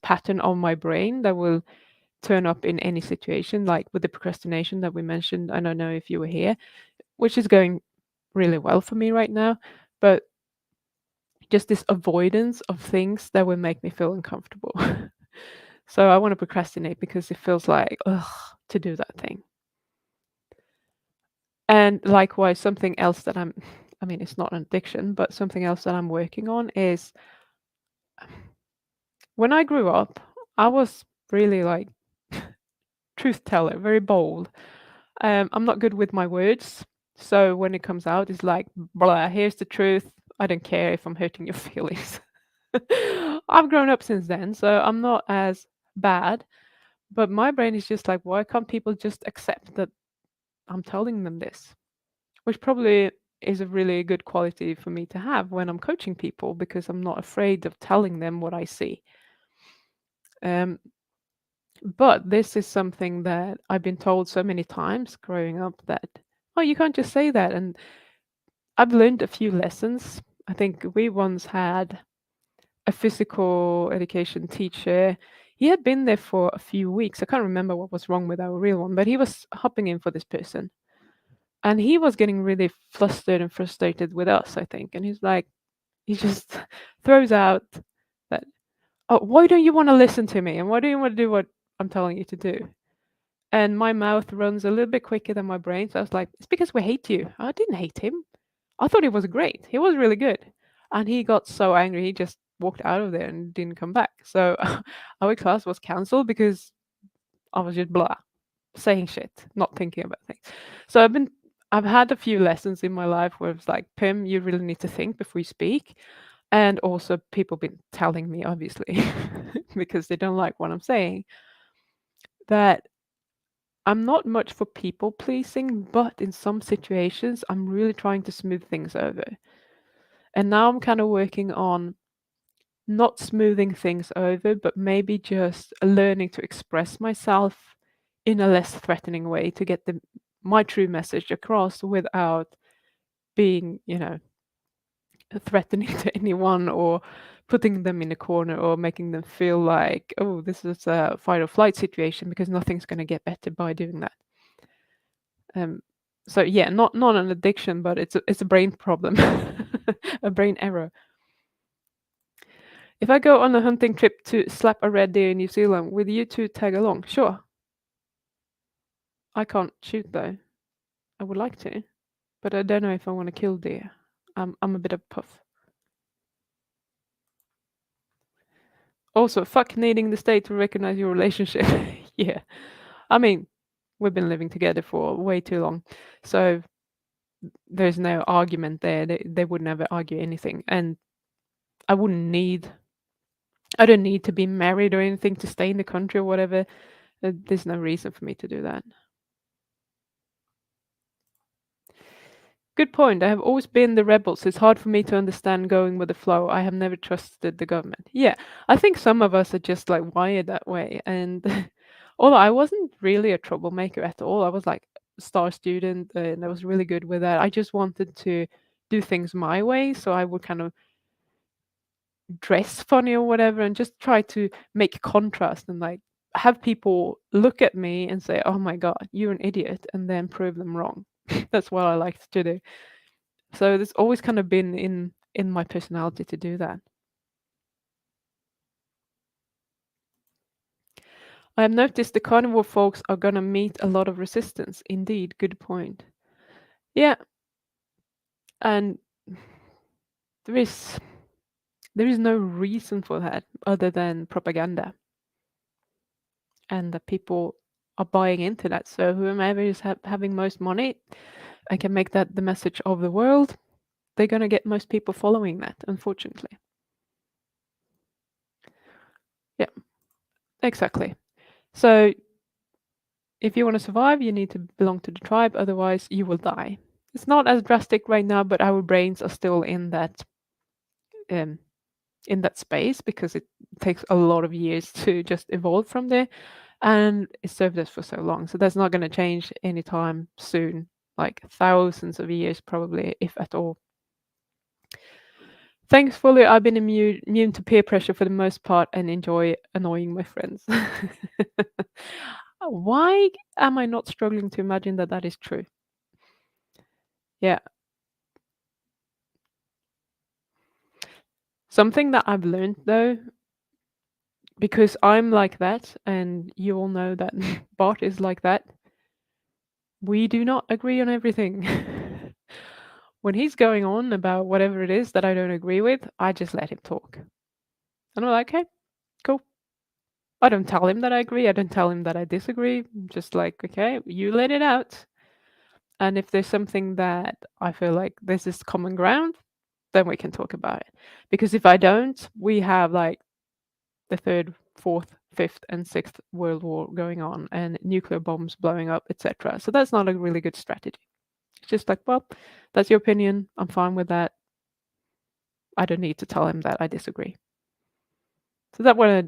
Speaker 1: pattern of my brain that will turn up in any situation, like with the procrastination that we mentioned. I don't know if you were here, which is going really well for me right now, but just this avoidance of things that will make me feel uncomfortable. So I want to procrastinate because it feels like, ugh, to do that thing. And likewise, something else that I mean, it's not an addiction, but something else that I'm working on is when I grew up, I was really like truth teller, very bold. I'm not good with my words. So when it comes out, it's like, blah, here's the truth. I don't care if I'm hurting your feelings. I've grown up since then, so I'm not as bad. But my brain is just like, why can't people just accept that I'm telling them this? Which probably is a really good quality for me to have when I'm coaching people because I'm not afraid of telling them what I see. Um, but this is something that I've been told so many times growing up that, oh, you can't just say that. And I've learned a few lessons. I think we once had a physical education teacher. He had been there for a few weeks. I can't remember what was wrong with our real one, but he was hopping in for this person. And he was getting really flustered and frustrated with us, I think. And he's like, he just throws out that, oh, why don't you want to listen to me? And why do you want to do what I'm telling you to do? And my mouth runs a little bit quicker than my brain. So I was like, it's because we hate you. I didn't hate him. I thought he was great. He was really good. And he got so angry, he just walked out of there and didn't come back. So our class was cancelled because I was just blah, saying shit, not thinking about things. So I've had a few lessons in my life where it's like, Pim, you really need to think before you speak. And also people been telling me, obviously, because they don't like what I'm saying, that I'm not much for people pleasing, but in some situations, I'm really trying to smooth things over. And now I'm kind of working on not smoothing things over, but maybe just learning to express myself in a less threatening way to get my true message across without being, threatening to anyone or putting them in a corner or making them feel like, oh, this is a fight or flight situation because nothing's going to get better by doing that. So yeah, not an addiction, but it's a brain problem, a brain error. If I go on a hunting trip to slap a red deer in New Zealand, will you two tag along? Sure. I can't shoot though. I would like to, but I don't know if I want to kill deer. I'm a bit of puff. Also, fuck needing the state to recognize your relationship. Yeah. I mean, we've been living together for way too long. So there's no argument there. They would never argue anything. And I don't need to be married or anything to stay in the country or whatever. There's no reason for me to do that. Good point. I have always been the rebel, so it's hard for me to understand going with the flow. I have never trusted the government. Yeah, I think some of us are just like wired that way. And although I wasn't really a troublemaker at all, I was like a star student and I was really good with that. I just wanted to do things my way, so I would kind of dress funny or whatever and just try to make contrast and like have people look at me and say, "Oh my God, you're an idiot," and then prove them wrong. That's what I liked to do. So it's always kind of been in my personality to do that. I have noticed the carnivore folks are gonna meet a lot of resistance. Indeed, good point. Yeah, and there is there is no reason for that other than propaganda, and that people are buying into that. So whomever is having most money and can make that the message of the world, they're gonna get most people following that, unfortunately. Yeah, exactly. So if you want to survive, you need to belong to the tribe, otherwise you will die. It's not as drastic right now, but our brains are still um, in that space because it takes a lot of years to just evolve from there, and it served us for so long. So that's not going to change anytime soon, like thousands of years probably, if at all. Thankfully, I've been immune to peer pressure for the most part and enjoy annoying my friends. Why am I not struggling to imagine that that is true? Yeah. Something that I've learned though, because I'm like that, and you all know that Bart is like that, we do not agree on everything. When he's going on about whatever it is that I don't agree with, I just let him talk. And I'm like, okay, cool. I don't tell him that I agree. I don't tell him that I disagree. I'm just like, okay, you let it out. And if there's something that I feel like this is common ground, then we can talk about it. Because if I don't, we have like the third, fourth, fifth, and sixth world war going on, and nuclear bombs blowing up, etc. So that's not a really good strategy. It's just like, well, that's your opinion. I'm fine with that. I don't need to tell him that I disagree. So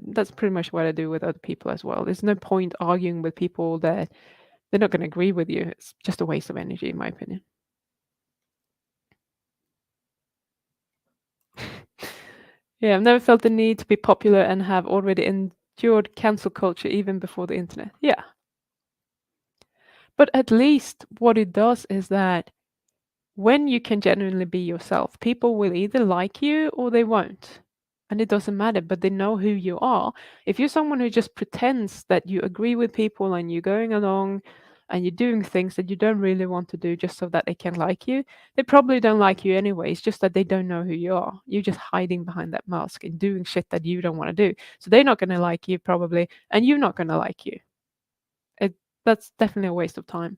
Speaker 1: that's pretty much what I do with other people as well. There's no point arguing with people that they're not going to agree with you. It's just a waste of energy, in my opinion. Yeah, I've never felt the need to be popular and have already endured cancel culture even before the internet. Yeah. But at least what it does is that when you can genuinely be yourself, people will either like you or they won't. And it doesn't matter, but they know who you are. If you're someone who just pretends that you agree with people and you're going along and you're doing things that you don't really want to do just so that they can like you, they probably don't like you anyway. It's just that they don't know who you are. You're just hiding behind that mask and doing shit that you don't want to do. So they're not going to like you probably, and you're not going to like you. It, that's definitely a waste of time.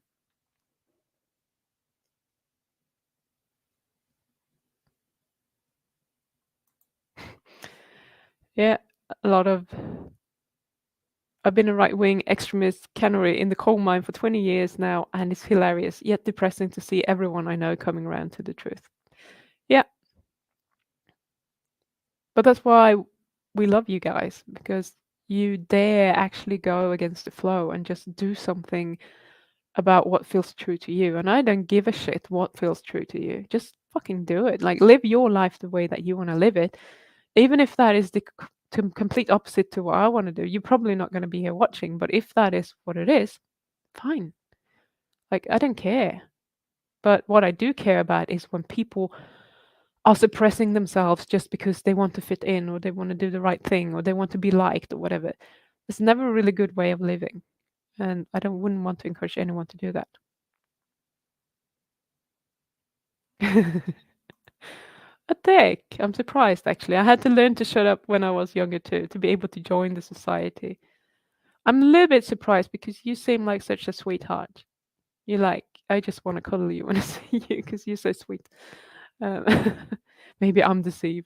Speaker 1: Yeah, a lot of I've been a right-wing extremist canary in the coal mine for 20 years now, and it's hilarious, yet depressing to see everyone I know coming around to the truth. Yeah, but that's why we love you guys, because you dare actually go against the flow and just do something about what feels true to you. And I don't give a shit what feels true to you. Just fucking do it. Like, live your life the way that you want to live it. Even if that is the complete opposite to what I want to do, you're probably not going to be here watching. But if that is what it is, fine. Like, I don't care. But what I do care about is when people are suppressing themselves just because they want to fit in or they want to do the right thing or they want to be liked or whatever. It's never a really good way of living. And I don't wouldn't want to encourage anyone to do that. A dick. I'm surprised actually. I had to learn to shut up when I was younger too, to be able to join the society. I'm a little bit surprised because you seem like such a sweetheart. You're like, I just want to cuddle you when I see you because you're so sweet. Um, maybe I'm deceived.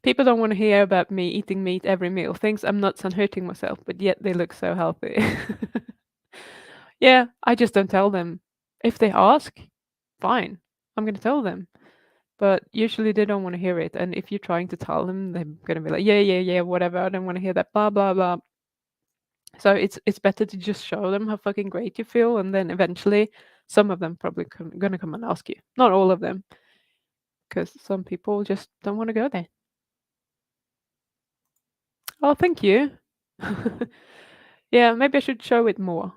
Speaker 1: People don't want to hear about me eating meat every meal, thinks I'm nuts and hurting myself, but yet they look so healthy. Yeah, I just don't tell them. If they ask, fine, I'm going to tell them. But usually they don't want to hear it. And if you're trying to tell them, they're going to be like, yeah, yeah, yeah, whatever. I don't want to hear that, blah, blah, blah. So it's better to just show them how fucking great you feel. And then eventually, some of them probably going to come and ask you. Not all of them, because some people just don't want to go there. Oh, thank you. Yeah, maybe I should show it more.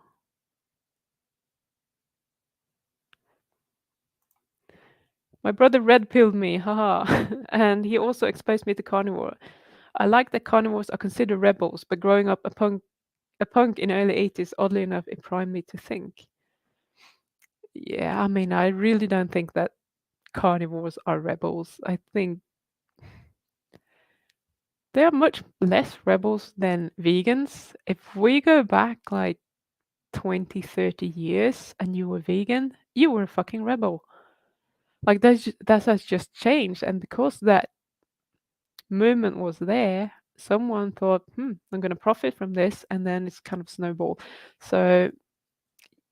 Speaker 1: My brother red pilled me, haha, and he also exposed me to carnivore. I like that carnivores are considered rebels, but growing up a punk in early 80s, oddly enough, it primed me to think. Yeah, I mean, I really don't think that carnivores are rebels. I think they are much less rebels than vegans. If we go back like 20, 30 years and you were vegan, you were a fucking rebel. Like that has just changed. And because that movement was there, someone thought, I'm going to profit from this. And then it's kind of snowball. So,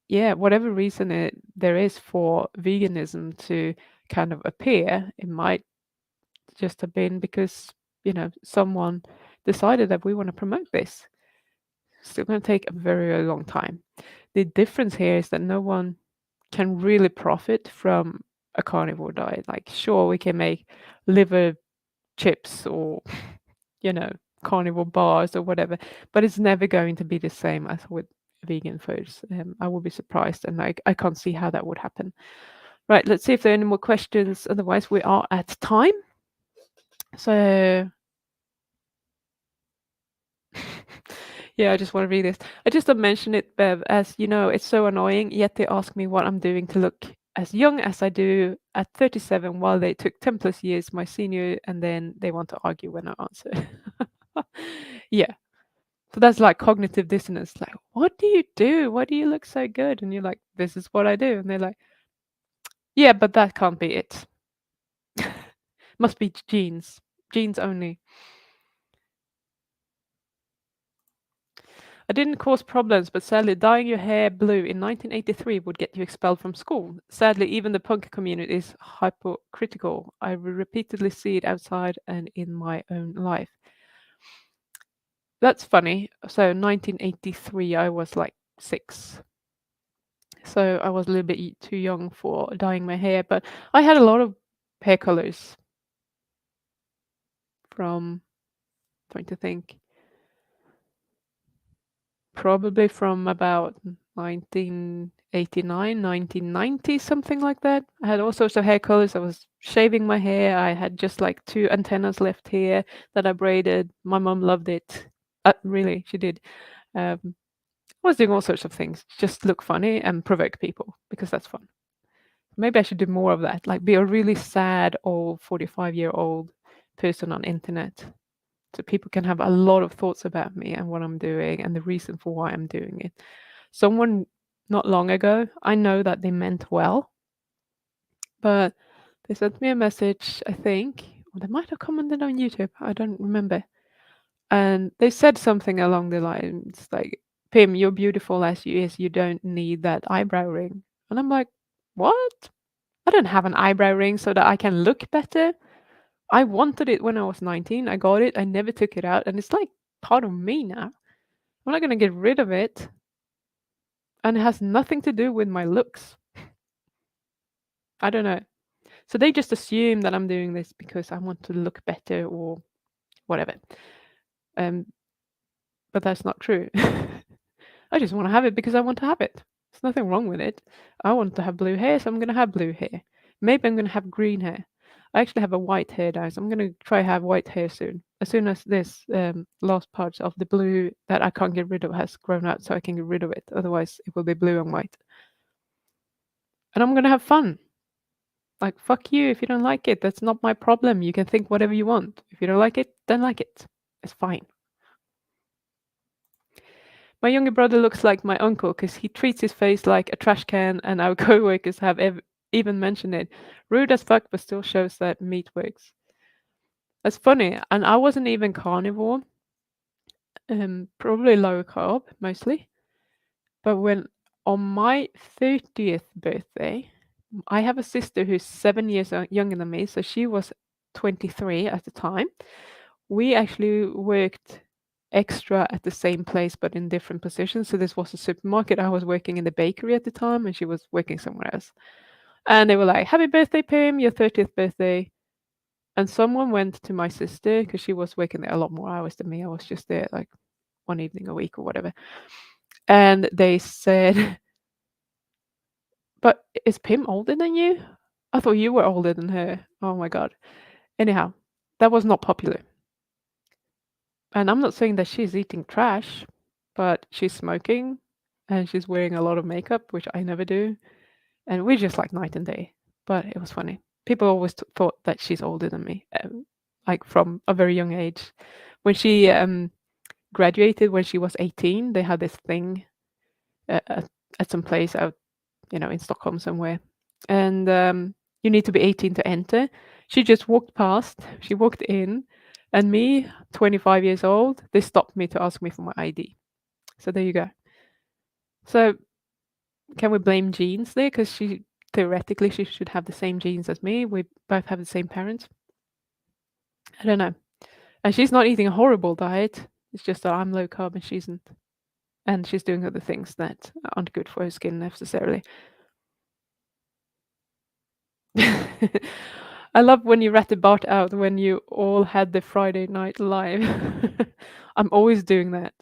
Speaker 1: yeah, whatever reason there is for veganism to kind of appear, it might just have been because, someone decided that we want to promote this. Still going to take a very, very long time. The difference here is that no one can really profit from a carnivore diet. Like, sure, we can make liver chips or, you know, carnivore bars or whatever, but it's never going to be the same as with vegan foods. I would be surprised, and I can't see how that would happen. Right, let's see if there are any more questions. Otherwise, we are at time. So, yeah, I just want to read this. I just don't mention it, Bev, as you know, it's so annoying. Yet they ask me what I'm doing to look as young as I do at 37, while they took 10 plus years my senior, and then they want to argue when I answer. Yeah. So that's like cognitive dissonance. Like, what do you do? Why do you look so good? And you're like, this is what I do. And they're like, yeah, but that can't be it. Must be genes. Genes only. I didn't cause problems, but sadly, dyeing your hair blue in 1983 would get you expelled from school. Sadly, even the punk community is hypocritical. I repeatedly see it outside and in my own life. That's funny. So 1983, I was like 6. So I was a little bit too young for dyeing my hair, but I had a lot of hair colors from, trying to think, probably from about 1989, 1990, something like that. I had all sorts of hair colors. I was shaving my hair. I had just like 2 antennas left here that I braided. My mom loved it. Really, she did. I was doing all sorts of things, just look funny and provoke people because that's fun. Maybe I should do more of that, like be a really sad old 45-year-old person on internet. So people can have a lot of thoughts about me and what I'm doing and the reason for why I'm doing it. Someone not long ago, I know that they meant well, but they sent me a message, I think, or they might have commented on YouTube, I don't remember. And they said something along the lines like, Pim, you're beautiful as you is, you don't need that eyebrow ring. And I'm like, what? I don't have an eyebrow ring so that I can look better. I wanted it when I was 19. I got it. I never took it out. And it's like part of me now. I'm not going to get rid of it. And it has nothing to do with my looks. I don't know. So they just assume that I'm doing this because I want to look better or whatever. Um, but that's not true. I just want to have it because I want to have it. There's nothing wrong with it. I want to have blue hair, so I'm going to have blue hair. Maybe I'm going to have green hair. I actually have a white hair dye, so I'm going to try have white hair soon. As soon as this last part of the blue that I can't get rid of has grown out, so I can get rid of it. Otherwise, it will be blue and white. And I'm going to have fun. Like, fuck you if you don't like it. That's not my problem. You can think whatever you want. If you don't like it, then like it. It's fine. My younger brother looks like my uncle because he treats his face like a trash can, and our co-workers have even mentioned it. Rude as fuck, but still shows that meat works. That's funny. And I wasn't even carnivore, probably low carb mostly. But when on my 30th birthday, I have a sister who's 7 years younger than me, so she was 23 at the time. We actually worked extra at the same place but in different positions. So this was a supermarket. I was working in the bakery at the time and she was working somewhere else. And they were like, happy birthday, Pim, your 30th birthday. And someone went to my sister because she was working there a lot more hours than me. I was just there like one evening a week or whatever. And they said, but is Pim older than you? I thought you were older than her. Oh my god. Anyhow, that was not popular. And I'm not saying that she's eating trash, but she's smoking and she's wearing a lot of makeup, which I never do. And we're just like night and day. But it was funny. People always thought that she's older than me, like from a very young age. When she graduated, when she was 18, they had this thing at some place out, in Stockholm somewhere. And you need to be 18 to enter. She just walked past, she walked in, and me, 25 years old, they stopped me to ask me for my ID. So there you go. So can we blame genes there? Because theoretically she should have the same genes as me. We both have the same parents. I don't know. And she's not eating a horrible diet. It's just that I'm low carb and she isn't. And she's doing other things that aren't good for her skin necessarily. I love when you ratted Bart out when you all had the Friday night live. I'm always doing that.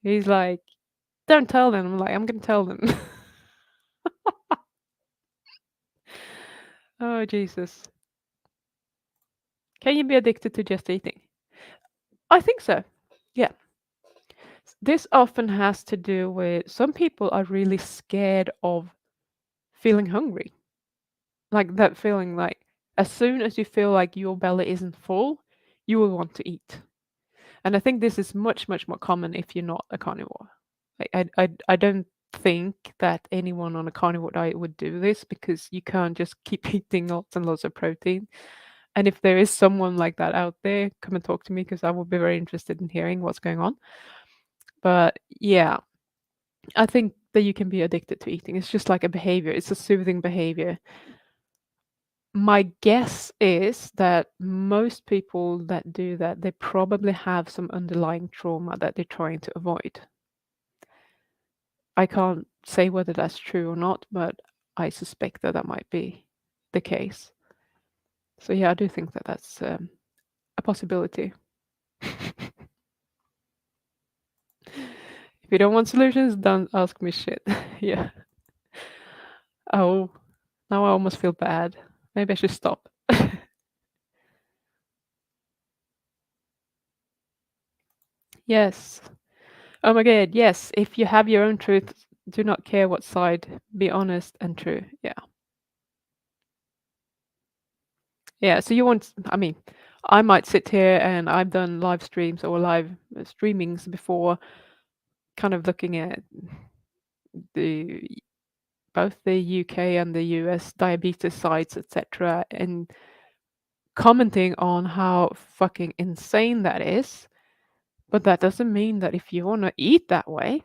Speaker 1: He's like, don't tell them. I'm like, I'm gonna tell them. Oh, Jesus. Can you be addicted to just eating? I think so. Yeah. This often has to do with some people are really scared of feeling hungry. Like that feeling like as soon as you feel like your belly isn't full, you will want to eat. And I think this is much, much more common if you're not a carnivore. I don't think that anyone on a carnivore diet would do this because you can't just keep eating lots and lots of protein. And if there is someone like that out there, come and talk to me because I would be very interested in hearing what's going on. But yeah, I think that you can be addicted to eating. It's just like a behavior, it's a soothing behavior. My guess is that most people that do that, they probably have some underlying trauma that they're trying to avoid. I can't say whether that's true or not, but I suspect that that might be the case. So yeah, I do think that that's a possibility. If you don't want solutions, don't ask me shit. Yeah. Oh, now I almost feel bad. Maybe I should stop. Yes. Oh my god, yes. If you have your own truth, do not care what side. Be honest and true. Yeah. Yeah. So you want, I mean, I might sit here and I've done live streams or live streamings before, kind of looking at the both the UK and the US diabetes sites, etc., and commenting on how fucking insane that is. But that doesn't mean that if you want to eat that way,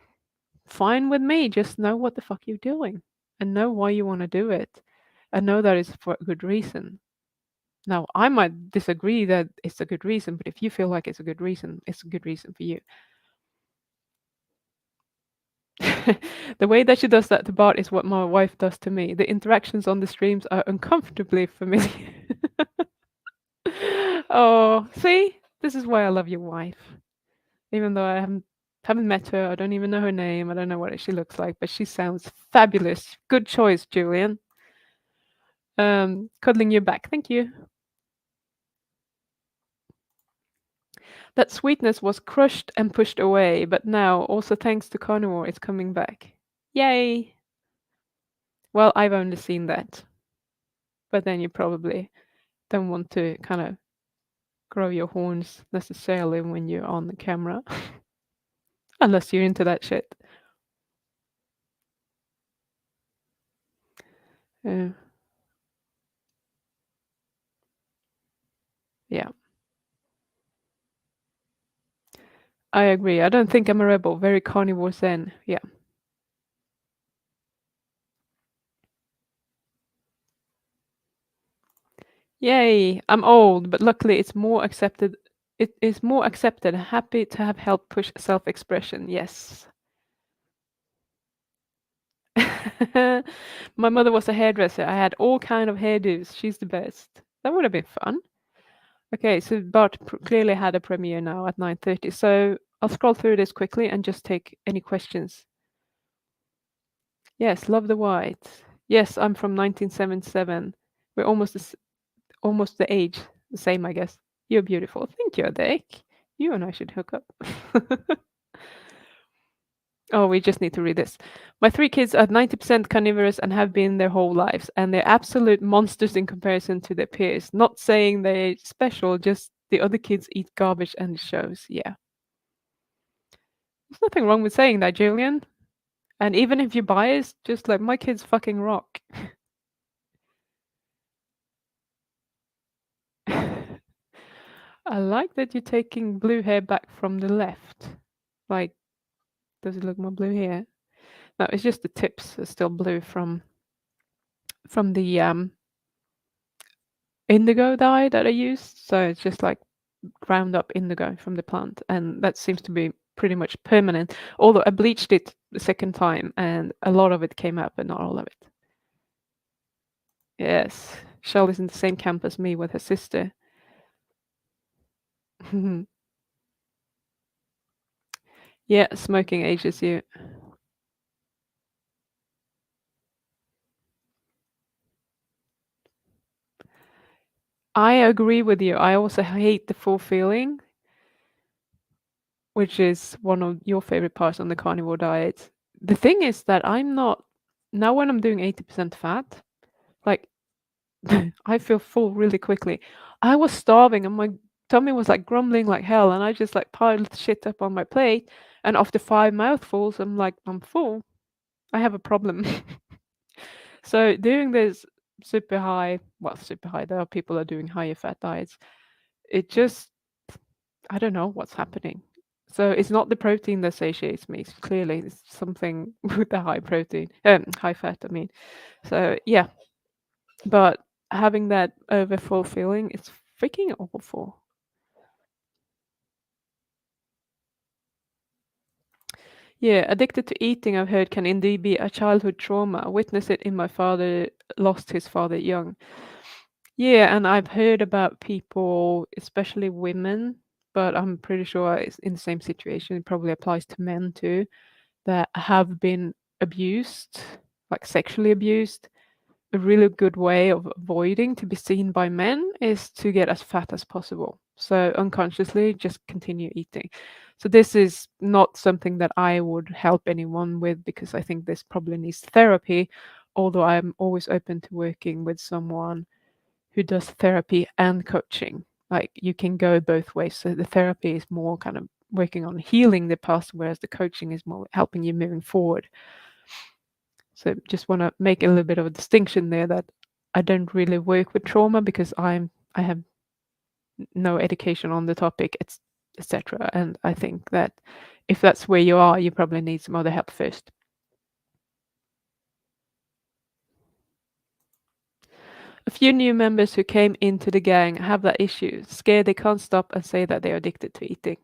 Speaker 1: fine with me. Just know what the fuck you're doing and know why you want to do it and know that it's for a good reason. Now, I might disagree that it's a good reason, but if you feel like it's a good reason, it's a good reason for you. The way that she does that to Bart is what my wife does to me. The interactions on the streams are uncomfortably familiar. Oh, see? This is why I love your wife. Even though I haven't met her, I don't even know her name, I don't know what she looks like, but she sounds fabulous. Good choice, Julian. Cuddling you back. Thank you. That sweetness was crushed and pushed away, but now, also thanks to carnivore, it's coming back. Yay! Well, I've only seen that. But then you probably don't want to kind of grow your horns necessarily when you're on the camera. Unless you're into that shit. Uh, yeah. I agree. I don't think I'm a rebel. Very carnivore zen. Yeah. Yay! I'm old, but luckily it's more accepted. It is more accepted. Happy to have helped push self-expression. Yes. My mother was a hairdresser. I had all kind of hairdos. She's the best. That would have been fun. Okay, so Bart clearly had a premiere now at 9:30. So I'll scroll through this quickly and just take any questions. Yes, love the white. Yes, I'm from 1977. We're almost the age, the same, I guess. You're beautiful. Thank you, Adek. You and I should hook up. Oh, we just need to read this. My three kids are 90% carnivorous and have been their whole lives, and they're absolute monsters in comparison to their peers. Not saying they're special, just the other kids eat garbage and it shows. Yeah. There's nothing wrong with saying that, Julian. And even if you're biased, just like my kids fucking rock. I like that you're taking blue hair back from the left. Like, does it look more blue here? No, it's just the tips are still blue from the indigo dye that I used. So it's just like ground up indigo from the plant, and that seems to be pretty much permanent. Although I bleached it the second time, and a lot of it came out, but not all of it. Yes, Shell is in the same camp as me with her sister. Yeah, smoking ages you. I agree with you. I also hate the full feeling, which is one of your favorite parts on the carnivore diet. The thing is that I'm not now when I'm doing 80% fat, like I feel full really quickly. I was starving and my tummy was like grumbling like hell, and I just like piled shit up on my plate. And after 5 mouthfuls, I'm like, I'm full. I have a problem. So doing this super high, there are people that are doing higher fat diets. It just, I don't know what's happening. So it's not the protein that satiates me. Clearly, it's something with the high protein, high fat. I mean, so yeah. But having that overfull feeling, it's freaking awful. Yeah, addicted to eating, I've heard, can indeed be a childhood trauma. I witnessed it in my father, lost his father young. Yeah, and I've heard about people, especially women, but I'm pretty sure it's in the same situation. It probably applies to men too, that have been abused, like sexually abused. A really good way of avoiding to be seen by men is to get as fat as possible. So unconsciously, just continue eating. So this is not something that I would help anyone with because I think this probably needs therapy, although I'm always open to working with someone who does therapy and coaching. Like you can go both ways. So the therapy is more kind of working on healing the past, whereas the coaching is more helping you moving forward. So just want to make a little bit of a distinction there that I don't really work with trauma because I have no education on the topic, etc. And I think that if that's where you are, you probably need some other help first. A few new members who came into the gang have that issue, scared they can't stop and say that they're addicted to eating.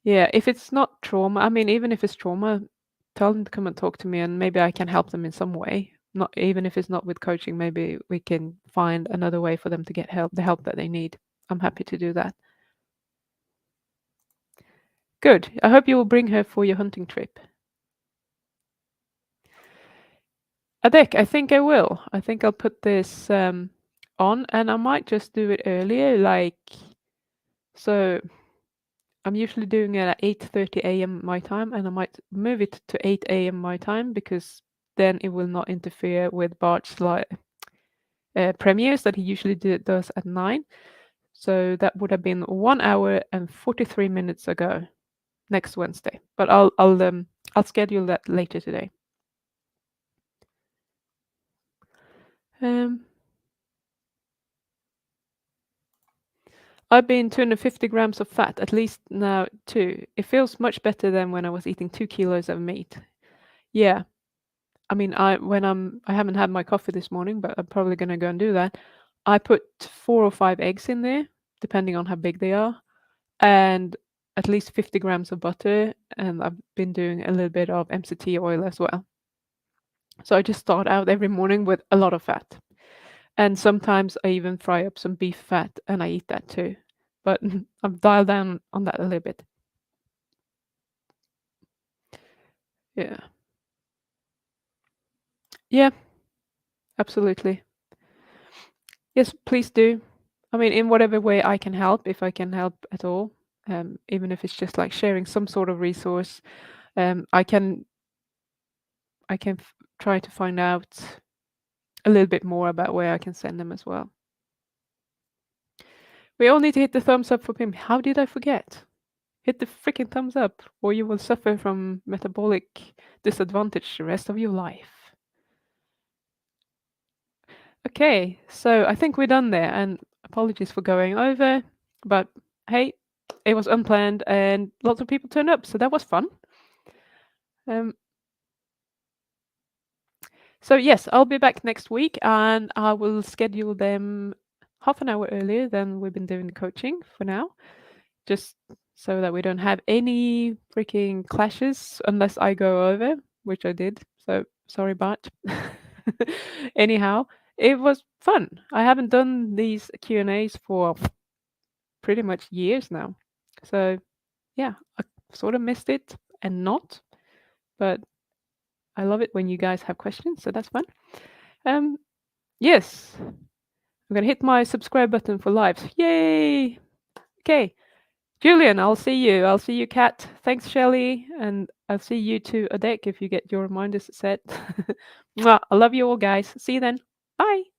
Speaker 1: Yeah, if it's not trauma, I mean, even if it's trauma, tell them to come and talk to me and maybe I can help them in some way. Not even if it's not with coaching, maybe we can find another way for them to get help, the help that they need. I'm happy to do that. Good. I hope you will bring her for your hunting trip. Adek, I think I will. I think I'll put this on and I might just do it earlier, like so I'm usually doing it at 8:30 a.m. my time, and I might move it to 8 a.m. my time because then it will not interfere with Bart's premieres that he usually does at 9. So that would have been 1 hour and 43 minutes ago, next Wednesday. But I'll schedule that later today. Um, I've been 250 grams of fat at least now too. It feels much better than when I was eating 2 kilos of meat. Yeah, I mean, I haven't had my coffee this morning, but I'm probably gonna go and do that. I put 4 or 5 eggs in there, depending on how big they are, and at least 50 grams of butter, and I've been doing a little bit of MCT oil as well. So I just start out every morning with a lot of fat. And sometimes I even fry up some beef fat and I eat that too. But I've dialed down on that a little bit. Yeah. Yeah, absolutely. Yes, please do. I mean, in whatever way I can help, if I can help at all, even if it's just like sharing some sort of resource, I can try to find out a little bit more about where I can send them as well. We all need to hit the thumbs up for Pim. How did I forget? Hit the freaking thumbs up, or you will suffer from metabolic disadvantage the rest of your life. Okay, so I think we're done there, and apologies for going over, but hey, it was unplanned and lots of people turned up, so that was fun. Um, so yes, I'll be back next week, and I will schedule them half an hour earlier than we've been doing the coaching for now, just so that we don't have any freaking clashes unless I go over, which I did. So sorry, Bart. Anyhow, it was fun. I haven't done these Q&As for pretty much years now. So yeah, I sort of missed it and not, but I love it when you guys have questions, so that's fun. Um, yes, I'm gonna hit my subscribe button for lives. Yay! Okay, Julian, I'll see you. I'll see you, Kat. Thanks, Shelley, and I'll see you too, Adek, if you get your reminders set. Mwah, I love you all, guys. See you then. Bye.